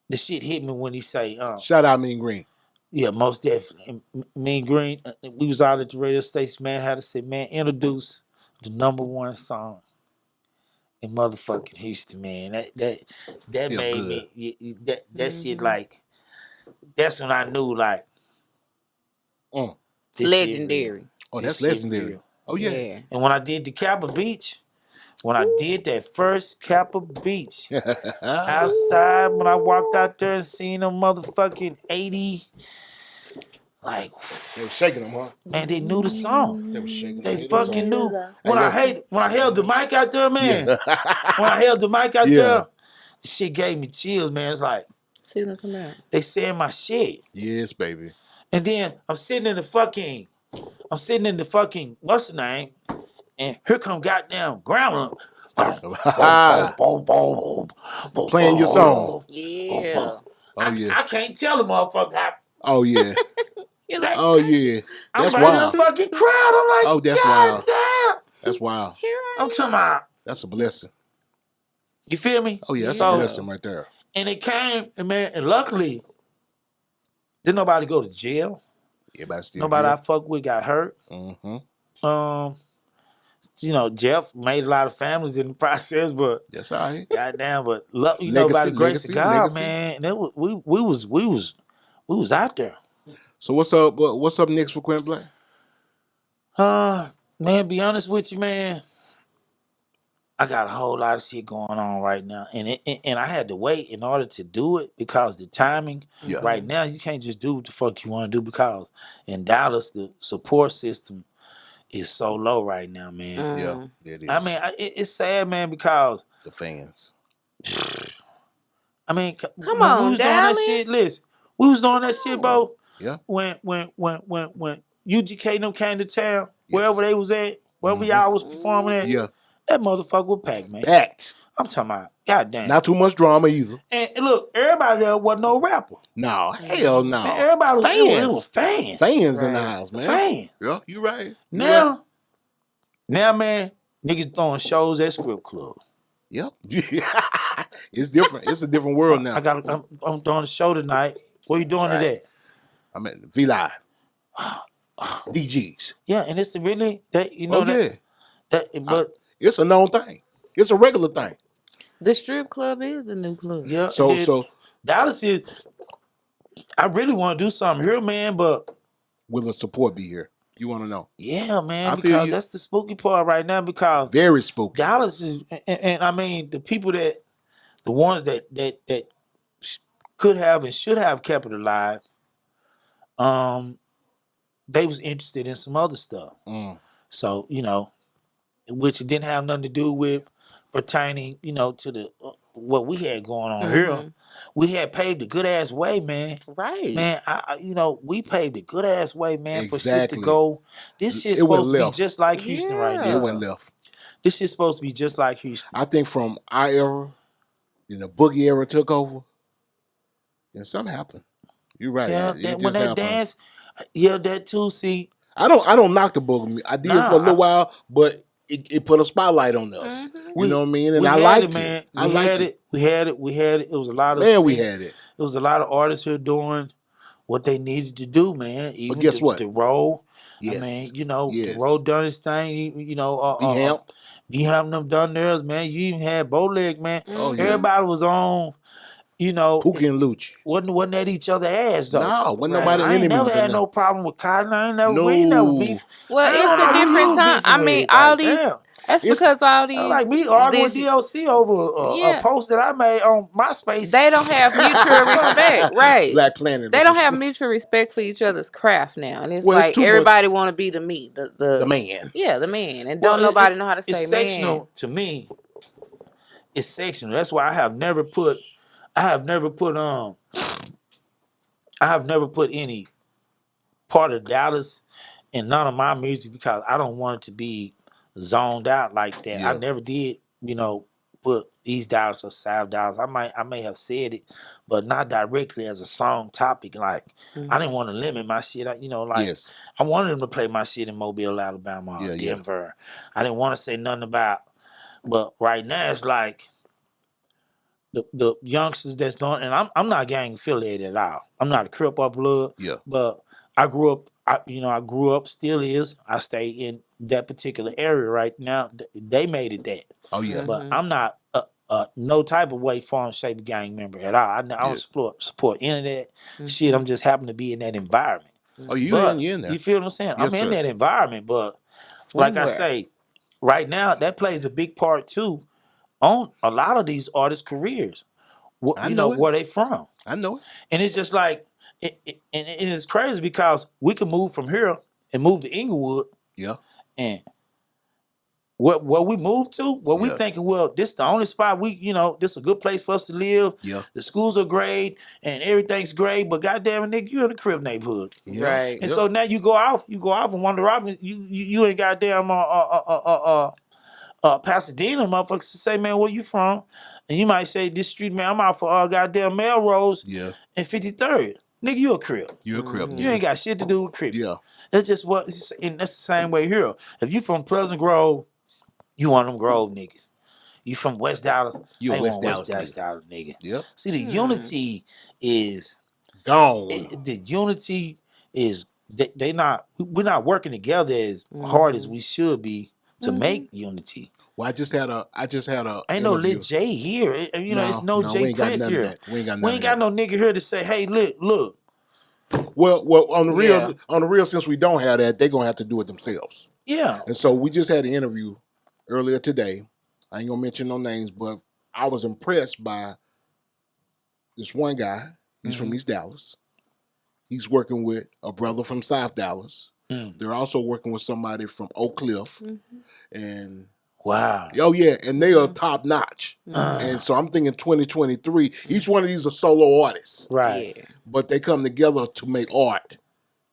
the shit hit me when he say, shout out Mean Green. Yeah, most definitely. Mean Green, we was out at the radio station, man, had to say, man, introduce the #1 song in motherfucking Houston, man. That made good. Me, that shit, like, that's when I knew, like, legendary. Oh, that's legendary. Oh, yeah. And when I did the Kappa Beach, when I did that first Kappa Beach, outside, when I walked out there and seen them motherfucking 80, like, they were shaking them, huh? Man, they knew the song. They were shaking. They fucking knew. When I held the mic out there, man. When I held the mic out there, the shit gave me chills, man. It's like, they saying my shit. Yes, baby. And then I'm sitting in the fucking, what's the name? And here come goddamn grandma. Playing your song. Yeah. Oh, yeah. I can't tell the motherfucker. Oh, yeah. Like, oh, yeah. That's I'm wild. in the fucking crowd. I'm like, oh, that's God wild. Damn. That's wild. I'm talking about. That's a blessing. You feel me? Oh, yeah. That's a blessing right there. And it came, and man, and luckily, didn't nobody go to jail. Nobody I fuck with got hurt. Mm-hmm. Jeff made a lot of families in the process, but that's all right. Goddamn, but by the grace of God, man, we was out there. So what's up? What's up next for Quint Black? Man, be honest with you, man. I got a whole lot of shit going on right now, and I had to wait in order to do it because the timing. Yeah. Right now, you can't just do what the fuck you want to do because in Dallas the support system is so low right now, man. Yeah, it is. I mean, it's sad, man, because the fans. I mean, come on, we was Dallas. Doing that shit. Listen, we was doing that shit, bro. Yeah. When UGK and them came to town, wherever they was at, wherever y'all was performing at, that motherfucker was packed, man. Packed. I'm talking about, goddamn. Not too much drama either. And look, everybody there wasn't no rapper. No, hell no. Man, everybody was fans. It was fans. Fans in the house, man. Fans. Yeah, you right. Now, man, niggas throwing shows at strip clubs. Yep. It's different. It's a different world now. I'm throwing a show tonight. What are you doing today? I'm at V Live. DGs. Yeah, and it's really that but it's a known thing. It's a regular thing. The strip club is the new club. Yeah. So Dallas is. I really want to do something here, man, but will the support be here? You want to know? Yeah, man, I because feel you. that's the spooky part right now. Because Very spooky. Dallas is, and I mean the people the ones that could have and should have kept it alive. They was interested in some other stuff. So which it didn't have nothing to do with pertaining, to the what we had going on here. We had paved a good ass way, man. Right, man. We paved a good ass way, man, for shit to Exactly. go. This shit's It went supposed to be left. just like Houston right Yeah. now. It went left. This shit's supposed to be just like Houston. I think from our era, then the boogie era took over, and something happened. You're right. Yeah, It that, just when that happened. dance, yeah, that too. See, I don't knock the boogie. I did for a little while, but it put a spotlight on us. You know what I mean? And I liked man. it. I liked it. We had it. It was a lot of We had it. It was a lot of artists here doing what they needed to do, man. Even But guess what? The roll. Yes. I mean, Yes. the roll done his thing. Be having them done theirs, man. You even had Bowleg, man. Oh, yeah. Everybody was on. Pookie and Lucci. Wasn't at each other ass though. No, wasn't nobody I ain't enemies. never had in no there. problem with Cotton. I ain't never. No. We ain't never beef. Well, I it's don't a know different who time. beefing I with mean, everybody. all these. Damn. That's because all these. Like me arguing with these- DLC over a post that I made on MySpace. They don't have mutual respect, right? Black Planet. They don't have mutual respect for each other's craft now, and it's Well, it's like too everybody want to be the me, the man. Yeah, the man, and Well, don't nobody know how to say it's man. sectional to me. It's sectional. That's why I have never put any part of Dallas in none of my music because I don't want it to be zoned out like that. Yeah. I never did, put East Dallas or South Dallas. I may have said it, but not directly as a song topic. Like I didn't want to limit my shit. Yes. I wanted them to play my shit in Mobile, Alabama, or Denver. I didn't want to say nothing about. But right now it's like the youngsters that's doing, and I'm not gang affiliated at all. I'm not a Crip or Blood. Yeah. But I grew up. I grew up. Still is. I stay in that particular area right now. They made it that. Oh yeah. But I'm not no type of way, form, shape, gang member at all. I don't support any of that shit. I'm just happen to be in that environment. Oh, you in there? You feel what I'm saying? Yes, I'm in sir. that environment, but like I say, right now that plays a big part too on a lot of these artists' careers. I know it. Where they from. I know it. And it's just like, and it's crazy because we can move from here and move to Inglewood. Yeah. And where we moved to, we thinking, well, this is the only spot this is a good place for us to live. Yeah. The schools are great and everything's great, but goddamn it, nigga, you in the crib neighborhood. Yeah. Right. And so now you go off and wander off and you ain't goddamn Pasadena, motherfuckers to say, man, where you from? And you might say, this street, man, I'm out for goddamn Melrose and 53rd. Nigga, you a crib. You a crib. You ain't got shit to do with crib. Yeah. That's just and that's the same way here. If you from Pleasant Grove, you one of them Grove niggas. You from West Dallas, You a West Dallas nigga. Yep. See, the unity is gone. The unity is we're not working together as hard as we should be to make unity. Well, I just had a Ain't no interview. lit Jay here. It's no we Jay ain't got Prince none of here. that. We ain't got none We of ain't got that. no nigga here to say, hey, look. Well, on the real, since we don't have that, they're gonna have to do it themselves. Yeah. And so we just had an interview earlier today. I ain't gonna mention no names, but I was impressed by this one guy. He's from East Dallas. He's working with a brother from South Dallas. They're also working with somebody from Oak Cliff. And wow. Oh yeah, and they are top notch. And so I'm thinking 2023, each one of these are solo artists. Right. Yeah. But they come together to make art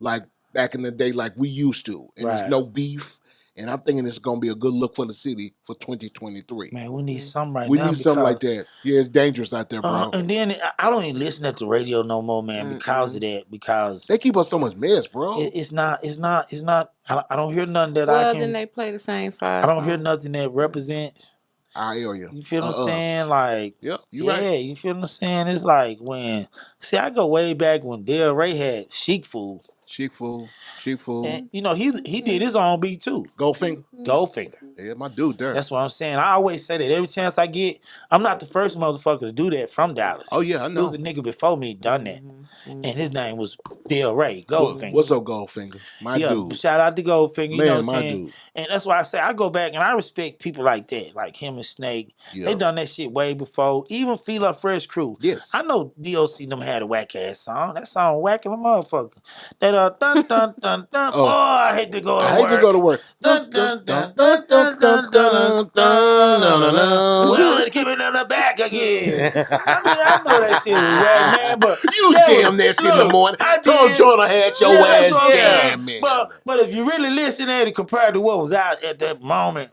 like back in the day, like we used to. And there's no beef. And I'm thinking it's going to be a good look for the city for 2023. Man, we need something right We now. need something like that. Yeah, it's dangerous out there, bro. And then I don't even listen to the radio no more, man, because of that. Because they keep us so much mess, bro. It's not. I don't hear nothing that Well, then they play the same 5 I don't hear nothing that represents our area. You feel what I'm saying? Like, yep, you right. You feel what I'm saying? It's like when, see, I go way back when Del Rey had Chic Fool. And, you know, he did his own beat too. Goldfinger. Yeah, my dude there. That's what I'm saying. I always say that every chance I get. I'm not the first motherfucker to do that from Dallas. Oh yeah, I know. There was a nigga before me done that, and his name was Del Rey Goldfinger. What's up, Goldfinger? My dude. Shout out to Goldfinger. You Man, know what I'm my saying? dude. And that's why I say I go back and I respect people like that, like him and Snake. Yeah. They done that shit way before. Even Feel Up Fresh Crew. Yes. I know DOC them had a whack ass song. That song whacking a motherfucker. That dun dun dun dun. Oh, I hate to go to work. I hate to go to work. Dun dun dun dun dun dun dun dun. Well, let's keep it in the back again. I know that shit was whack, man. But you jam that shit in the morning. I told Jordan had your ass jamming. But if you really listen at it compared to what was out at that moment.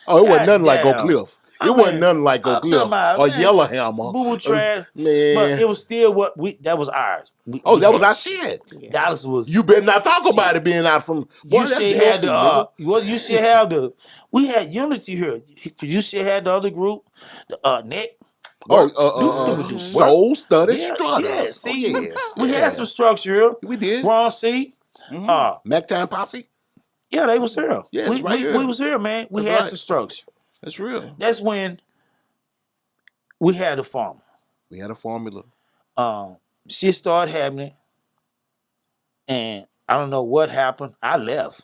Oh, it wasn't nothing like Oak Cliff. It wasn't nothing like Oak Cliff or Yellowhammer. Boo Boo Trash. Man. But it was still that was ours. That was our shit. Dallas was. You better not talk about it being out from. You should have you should have we had Unity here. You should have the other group, the Net. Soul Studded Strutters. Yeah, see, we had some structure here. We did. Ron C. Mac Time Posse. Yeah, they was here. Yeah, we was here, man. We had some structure. That's real. That's when we had a formula. We had a formula. Shit started happening, and I don't know what happened. I left.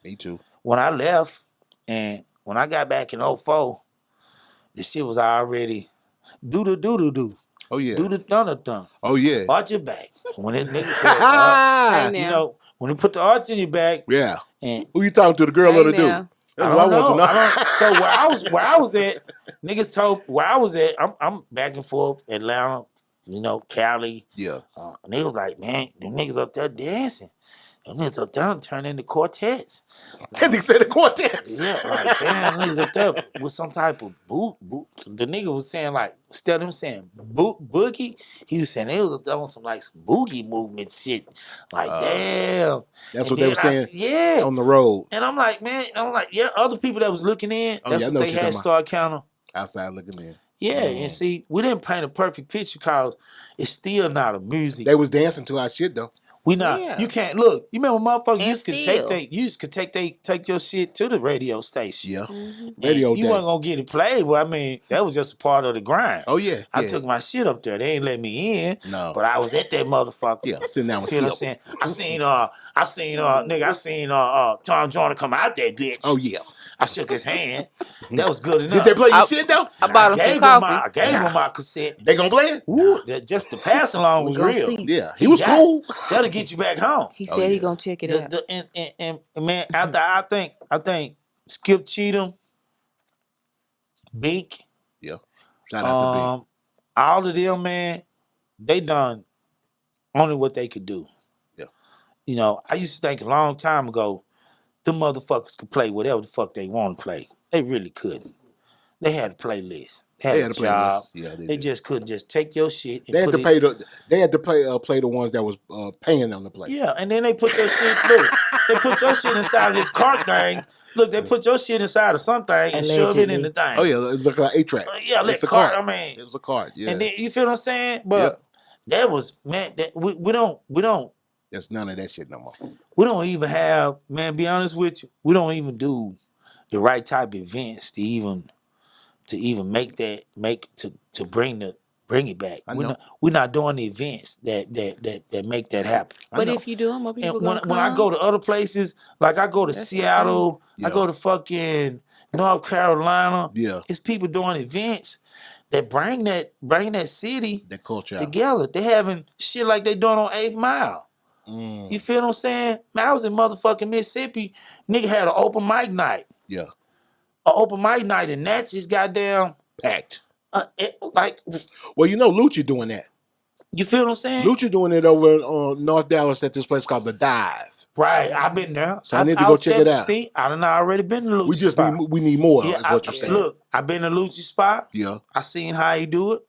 Me too. When I left, and when I got back in 2004, the shit was already do. Oh yeah. Do the dun. Oh yeah. Arch your back. When that nigga said, you know, when he put the arch in your back. Yeah. And who you talking to, the girl or the dude? I don't know. So where I was at, niggas told where I was at. I'm back and forth, Atlanta, you know, Cali. Yeah. And they was like, man, them niggas up there dancing. Them niggas up there turn into quartets. Like, they said the quartets. Yeah, like damn, niggas up there with some type of boot. The nigga was saying like, instead of him saying boogie, he was saying they was up there on some boogie movement shit. Like damn. That's what they were saying. On the road. And I'm like, man, other people that was looking in, that's what they had started counting. Outside looking in. Yeah, and see, we didn't paint a perfect picture because it's still not a music. They was dancing to our shit though. We not. Yeah. You can't look. You remember, motherfuckers used to take your shit to the radio station. Yeah, radio. You wasn't gonna get it played. Well, I mean, that was just a part of the grind. Oh yeah. I took my shit up there. They ain't let me in. No, but I was at that motherfucker. Yeah, sitting down with Skip. I seen Tom Joyner come out that bitch. Oh yeah. I shook his hand. That was good enough. Did they play your shit though? I bought him some coffee. I gave him my cassette. They gonna play it? Ooh, just the pass along was real. See. Yeah, he was cool. That'll get you back home. He said he gonna check it out. And man, after I think Skip Cheatham, Beak. Yeah. Shout out to Beak. All of them, man, they done only what they could do. Yeah. You know, I used to think a long time ago, the motherfuckers could play whatever the fuck they want to play. They really couldn't. They had a playlist. They had a job. Yeah, they just couldn't just take your shit. And they had to pay They had to play the ones that was paying them to play. Yeah, and then they put your shit. Look, they put your shit inside of this cart thing. Look, they put your shit inside of something and shove it in the thing. Oh yeah, it looked like 8-track. Yeah, it's a cart. I mean, it was a cart. Yeah, and then you feel what I'm saying? But that was man. We don't. There's none of that shit no more. We don't even have, man, be honest with you, we don't even do the right type of events to even make to bring it back. We're not doing the events that make that happen. But if you do them, more people gonna come. When I go to other places, like I go to Seattle, I go to fucking North Carolina, it's people doing events that bring that city, that culture together. They having shit like they doing on 8th Mile. You feel what I'm saying? Man, I was in motherfucking Mississippi. Nigga had an open mic night. Yeah. An open mic night, and that's just goddamn packed. Well, you know Lucha doing that. You feel what I'm saying? Lucha doing it over on North Dallas at this place called The Dive. Right, I've been there. So I need to go check it out. See, I done already been to Lucci We just spot. need more. Is what you're saying. Look, I've been to Lucci spot. Yeah, I seen how he do it.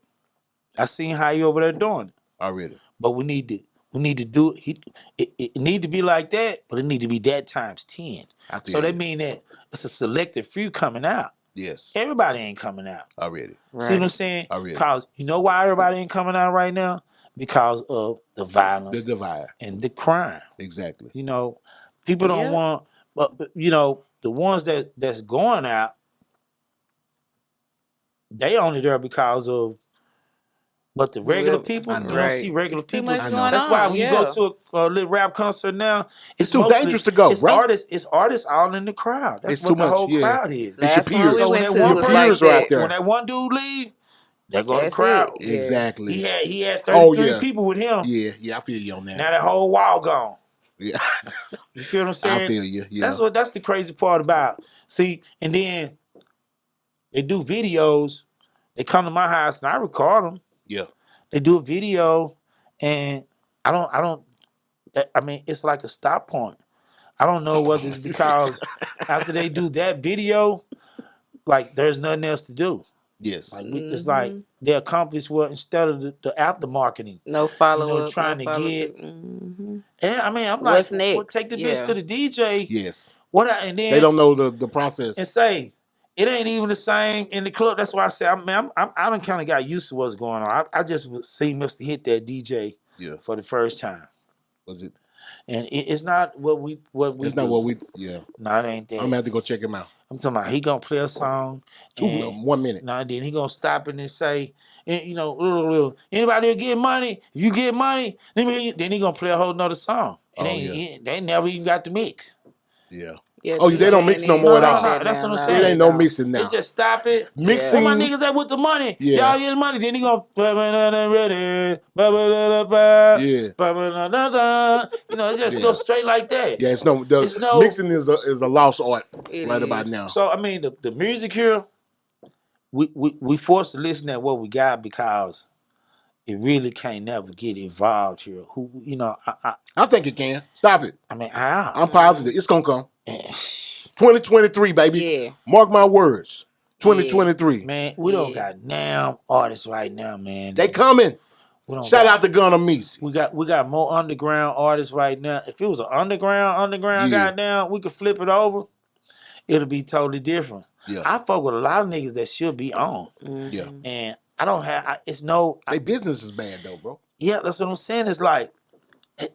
I seen how he over there doing it. already. But we need to do it. It need to be like that, but it need to be that times 10. So that mean that it's a selected few coming out. Yes. Everybody ain't coming out. Already. Right. See what I'm saying? Already. Because you know why everybody ain't coming out right now? Because of the violence, The divide. and the crime. Exactly. You know, people don't want, but you know, the ones that's going out, they only there because of. But the regular people, you don't see regular people. That's why when you go to a little rap concert now, it's too dangerous to go, bro. It's artists all in the crowd. That's it's what too the much, whole crowd is. It's your peers. So when that one peers are out there. When that one dude leave, there go the crowd. Exactly. He had 33 people with him. Yeah, I feel you on that. Now that whole wall gone. Yeah. You feel what I'm saying? I feel you. Yeah. That's the crazy part about. See, and then they do videos. They come to my house and I record them. Yeah. They do a video, and I mean, it's like a stop point. I don't know whether it's because after they do that video, like there's nothing else to do. Yes. Like it's like they accomplish what instead of the after marketing. No follow up. Trying to get. And I mean, I'm What's like, next? Well, take the bitch to the DJ. Yes. And then they don't know the process. And say it ain't even the same in the club. That's why I say I done kind of got used to what's going on. I just see Mr. hit that DJ for the first time. Was it? And it's not what we It's not what we No, it ain't that. I'm gonna have to go check him out. I'm talking about he gonna play a song. 1 minute. Then he gonna stop it and say, you know, anybody who get money, if you get money, then he gonna play a whole nother song. And they never even got the mix. Yeah. They don't mix no more at all. That's what I'm saying. It ain't no mixing now. They just stop it. Mixing. Where my niggas at with the money? Yeah. Y'all get the money. Then he gonna you know, it just goes straight like that. Yeah, it's no mixing is a lost art about now. So I mean the music here, we forced to listen at what we got because it really can't never get involved here. Who you know, I think it can. Stop it. I mean, how? I'm positive. It's gonna come. 2023, baby. Yeah. Mark my words. 2023. Man, we don't got damn artists right now, man. They coming. Shout out to Gunna Meezy. We got more underground artists right now. If it was an underground goddamn, we could flip it over. It'll be totally different. Yeah. I fuck with a lot of niggas that should be on. Yeah. And I don't have it's no their business is bad though, bro. Yeah, that's what I'm saying. It's like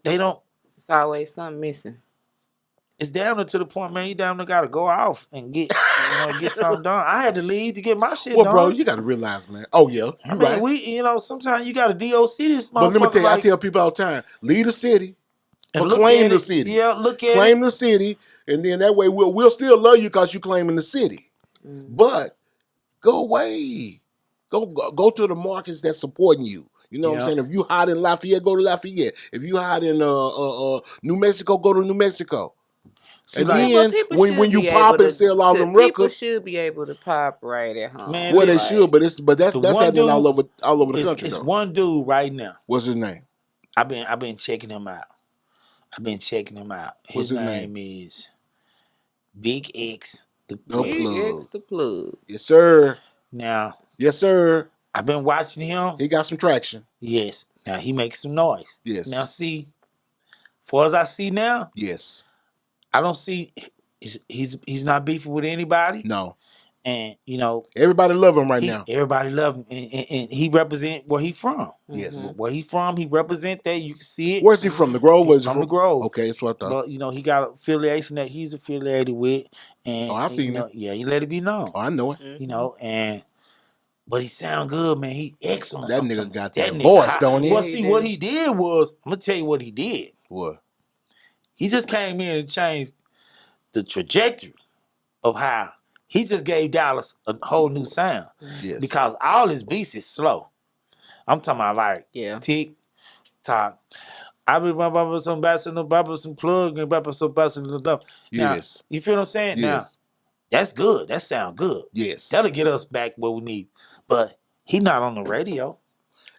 they don't. It's always something missing. It's down to the point, man. You down there gotta go off and get get something done. I had to leave to get my shit done. Well, bro, you gotta realize, man. Oh yeah, I mean, right. Sometimes you gotta DOC this motherfucker. But let me tell you, I tell people all the time, leave the city, and claim the city. Yeah, look at claim the city, and then that way we'll still love you because you claiming the city. But go away, go to the markets that's supporting you. You know what I'm saying? If you hot in Lafayette, go to Lafayette. If you hot in New Mexico, go to New Mexico. See, and then when you pop and sell all them records, people should be able to pop right at home. Man, well, they should, but that's happening all over the country. It's though. One dude right now. What's his name? I've been checking him out. His name is Big X the Plug. Big X the Plug. Yes, sir. Now, yes, sir. I've been watching him. He got some traction. Yes. Now he makes some noise. Yes. Now see, far as I see now, yes, I don't see he's not beefing with anybody. No. And everybody love him right now. Everybody love him, and he represent where he from. Yes, where he from, he represent that. You can see it. Where's he from? The Grove? Where's he from? The Grove. Okay, that's what I thought. But he got an affiliation that he's affiliated with, and I seen him. Yeah, he let it be known. Oh, I know it. But he sound good, man. He excellent. That nigga got that voice, don't he? Well, see, what he did was, I'm gonna tell you what he did. What? He just came in and changed the trajectory of how. He just gave Dallas a whole new sound. Yes. Because all his beats is slow. I'm talking about like tick, tock. I be some bass and some plug and some bass and stuff. Yes. You feel what I'm saying? Yes. Now, that's good. That sound good. Yes. That'll get us back where we need. But he not on the radio.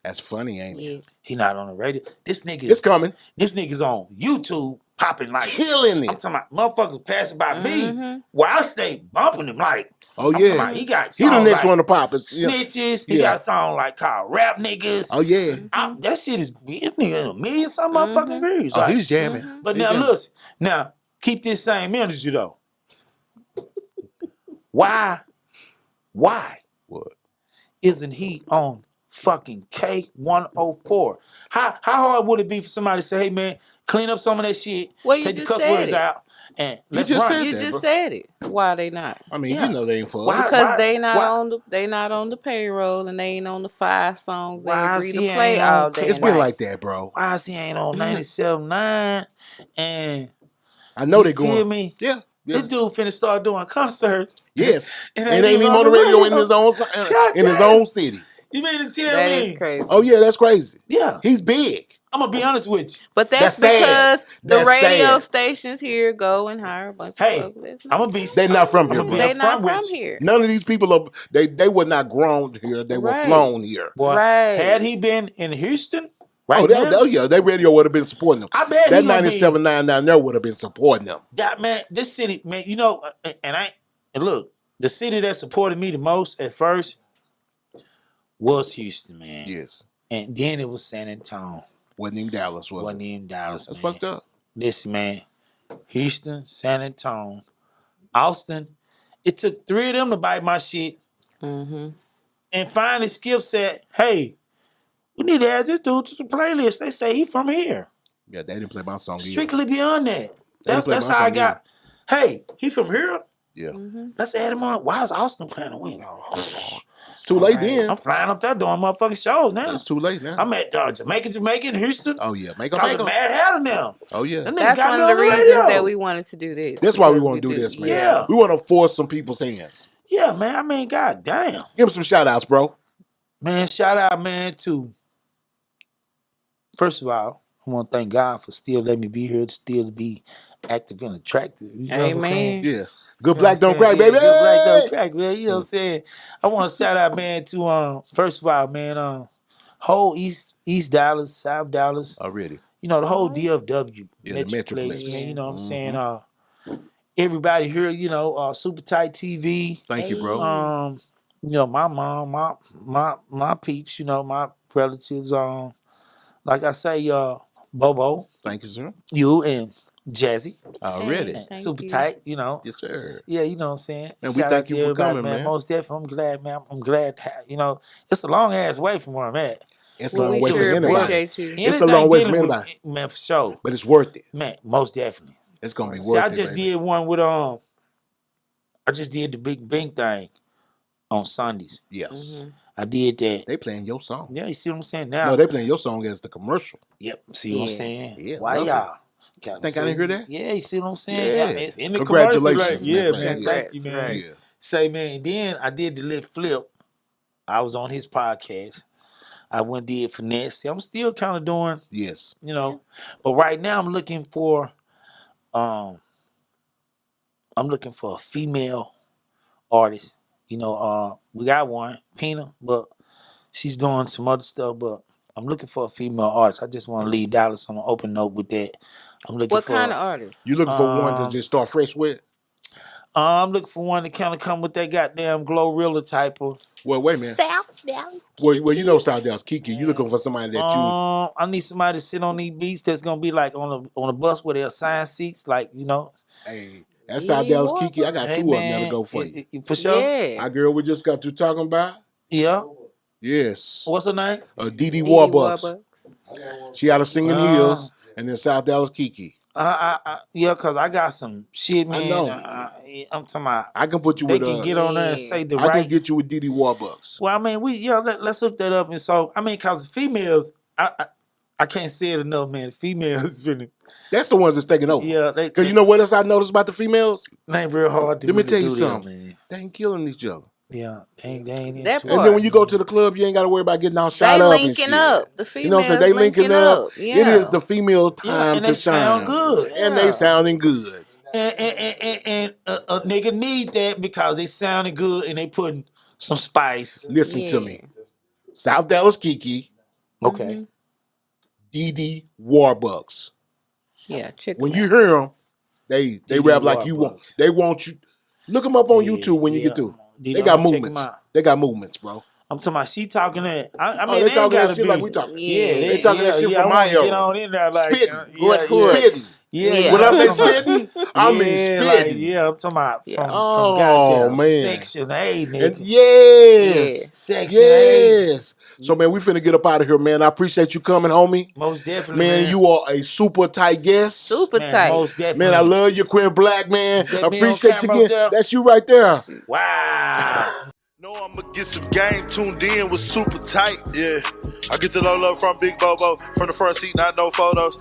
That's funny, ain't it? He not on the radio. This nigga It's coming. This nigga's on YouTube popping like killing it. I'm talking about motherfuckers passing by me while I stay bumping them like. Oh I'm yeah, talking about, he got he the songs next like one to pop. Snitches. He got a song like called Rap Niggas. Oh yeah, that shit is nigga, a million some motherfucking views. oh Like, he's jamming. but He's now jamming. listen, now keep this same energy though. Why What? isn't he on fucking K104? How hard would it be for somebody to say, hey man, clean up some of that shit, Well, you take the just cuss said words it. out, and let's just run. said You that, just bro. said it. Why they not? I mean, Yeah. you know they ain't for Why- us. Because they not why- not on the payroll and they ain't on the 5 songs they Why agree is to he play ain't all on day. It's and been night. like that, bro. Why is he ain't on 97.9? And I know they you feel going. me? Yeah. This dude finna start doing concerts. Yes. And And ain't even on the radio in his own God in his damn. own city. You mean to tell That me? is crazy. Oh yeah, that's crazy. Yeah. He's big. I'm gonna be honest with you. But That's that's sad. because the That's radio sad. stations here go and hire a bunch of Hey, folks. That's I'm not- gonna be. They not from here, I'm bro. They not upfront with from you. here. None of these people are they were not grown here. They were Right. flown here. Boy, Right. had he been in Houston right Oh, now, yeah, their radio would have been supporting them. I bet That he gonna be- 97.9 down there would have been supporting them. that man, this city, man, you know, and look, the city that supported me the most at first was Houston, man. Yes. And then it was San Antonio. Wasn't even Dallas, Wasn't even Dallas, That's man. fucked up. Listen, man, Houston, San Antonio, Austin. It took 3 of them to bite my shit. Mm-hmm. And finally, Skip said, hey, we need to add this dude to the playlist. They say he from here. Yeah, they didn't play my song either. Strictly Beyond that. didn't play That's my how I song got. Hey, he from here? Yeah. Mm-hmm. Let's add him on. Why is Austin playing the wing? It's too late then. I'm flying up there doing motherfucking shows now. It's too late now. I'm at Jamaica, Houston. Oh yeah, make a Talking Mad Hatter now. Oh yeah. That nigga That's got one me of the on reasons radio. that we wanted to do this. That's why we because want to do this, man. Yeah. We want to force some people's hands. Yeah, man. I mean, goddamn. Give him some shout outs, bro. Man, shout out, man, to first of all, I want to thank God for still letting me be here, to still be active and attractive. You know what I'm saying? Amen. Yeah. Good You black know don't what I'm crack, saying? baby. Yeah, good black don't crack, man. You know what I'm saying? I want to shout out, man, to first of all, man, whole East Dallas, South Dallas. Already. You know, the whole DFW Yeah, the Metroplex, Metroplex. man. You know what I'm saying? Mm-hmm. Everybody here, you know, Super Tight TV. Thank you, bro. You know, my mom, my peeps, you know, my relatives, like I say, Bobo, Thank you, sir. you and Jazzy. Already. Hey. Thank Super you. tight, you know. Yes, sir. Yeah, you know what I'm saying. And we Shout thank out you to for everybody, coming, man. Most definitely, I'm glad, man. I'm glad, you know, it's a long ass way from where I'm at. It's a Well, long we way sure for anybody. appreciate you. It's a long way from dealing with- anybody. Man, for sure. But it's worth it. Man, most definitely. It's gonna be See, worth I it. just baby. did one with I just did the Big Bang thing on Sundays. Yes. Mm-hmm. I did that. They playing your song. Yeah, you see what I'm saying now? No, they playing your song as the commercial. Yep. See what I'm Yeah. saying? Yeah, Why love it. y'all? Think I didn't hear that? Yeah, you see what I'm saying? Yeah. It's in the Congratulations, commercial, right? man. Yeah, Right. man. Congrats, Thank you, man. right. Yeah. Say, man, then I did the Lit Flip. I was on his podcast. I went and did Finesse. I'm still kind of doing, Yes. you know, but right now I'm looking for a female artist. You know, we got one, Pina, but she's doing some other stuff, but I'm looking for a female artist. I just want to leave Dallas on an open note with that. I'm looking What for kind of artist? You looking for one to just start fresh with? I'm looking for one to kind of come with that goddamn Glorilla type of. Well, wait a minute. South Dallas. Well, you know South Dallas Kiki. You looking for somebody that you I need somebody to sit on these beats that's gonna be like on a bus where they're assigned seats, like, you know. Hey, that's South Dallas Kiki. I got Hey, two of them man, that'll go for you. For sure. Yeah. Our girl we just got to talking about. Yeah. Yes. What's her name? Dee Dee Warbucks. She out of Singing Hills, and then South Dallas Kiki. Yeah, cause I got some shit, man. I know. I'm talking about. I can put you They with can get on there and say the I right. can get you with Dee Warbucks. Well, I mean, let's hook that up. And so, I mean, cause females, I can't say it enough, man. Females, really, That's the ones that's taking over. yeah, Because you know what else I noticed about the females? they ain't real hard to Let me really tell you do something. that, man. They ain't killing each other. Yeah, they ain't That into part. And then when you go to the club, you ain't got to worry about getting all shot They up and linking shit. up. The females You know what I'm saying? They linking up. Yeah. It is the female Yeah, time and to they sound shine. good. And they sounding good. And a nigga need that because they sounding good and they putting some spice. Listen to me. South Dallas Kiki, Okay. Dee Warbucks. Yeah, check When them you out. hear them, they rap like DD you want. Bucks. They want you. Look them up on YouTube when you get through. They got movements. They got movements, bro. I'm talking about she talking that. I Oh, mean, they they ain't talking that gotta shit be. like we talking. Yeah, They talking that shit I from my want to get era. on in there like Spitting. Good hoods. Spitting. Yeah, When I say I'm talking about- spitting, I mean yeah, spitting. I'm talking about Yeah. from Oh, goddamn man. Section A, nigga. And yes. Yeah. Section A. Yes. So, man, we finna get up out of here, man. I appreciate you coming, homie. Most definitely, Man, man. you are a super tight guest. Super Man, tight. most definitely. Man, I love you, Quint Black, man. Is that me on Appreciate you camera up again. there? That's you right there. Wow. Know I'ma get some game tuned in with super tight, yeah. I get it all up from Big Bobo, from the front seat, not no photos.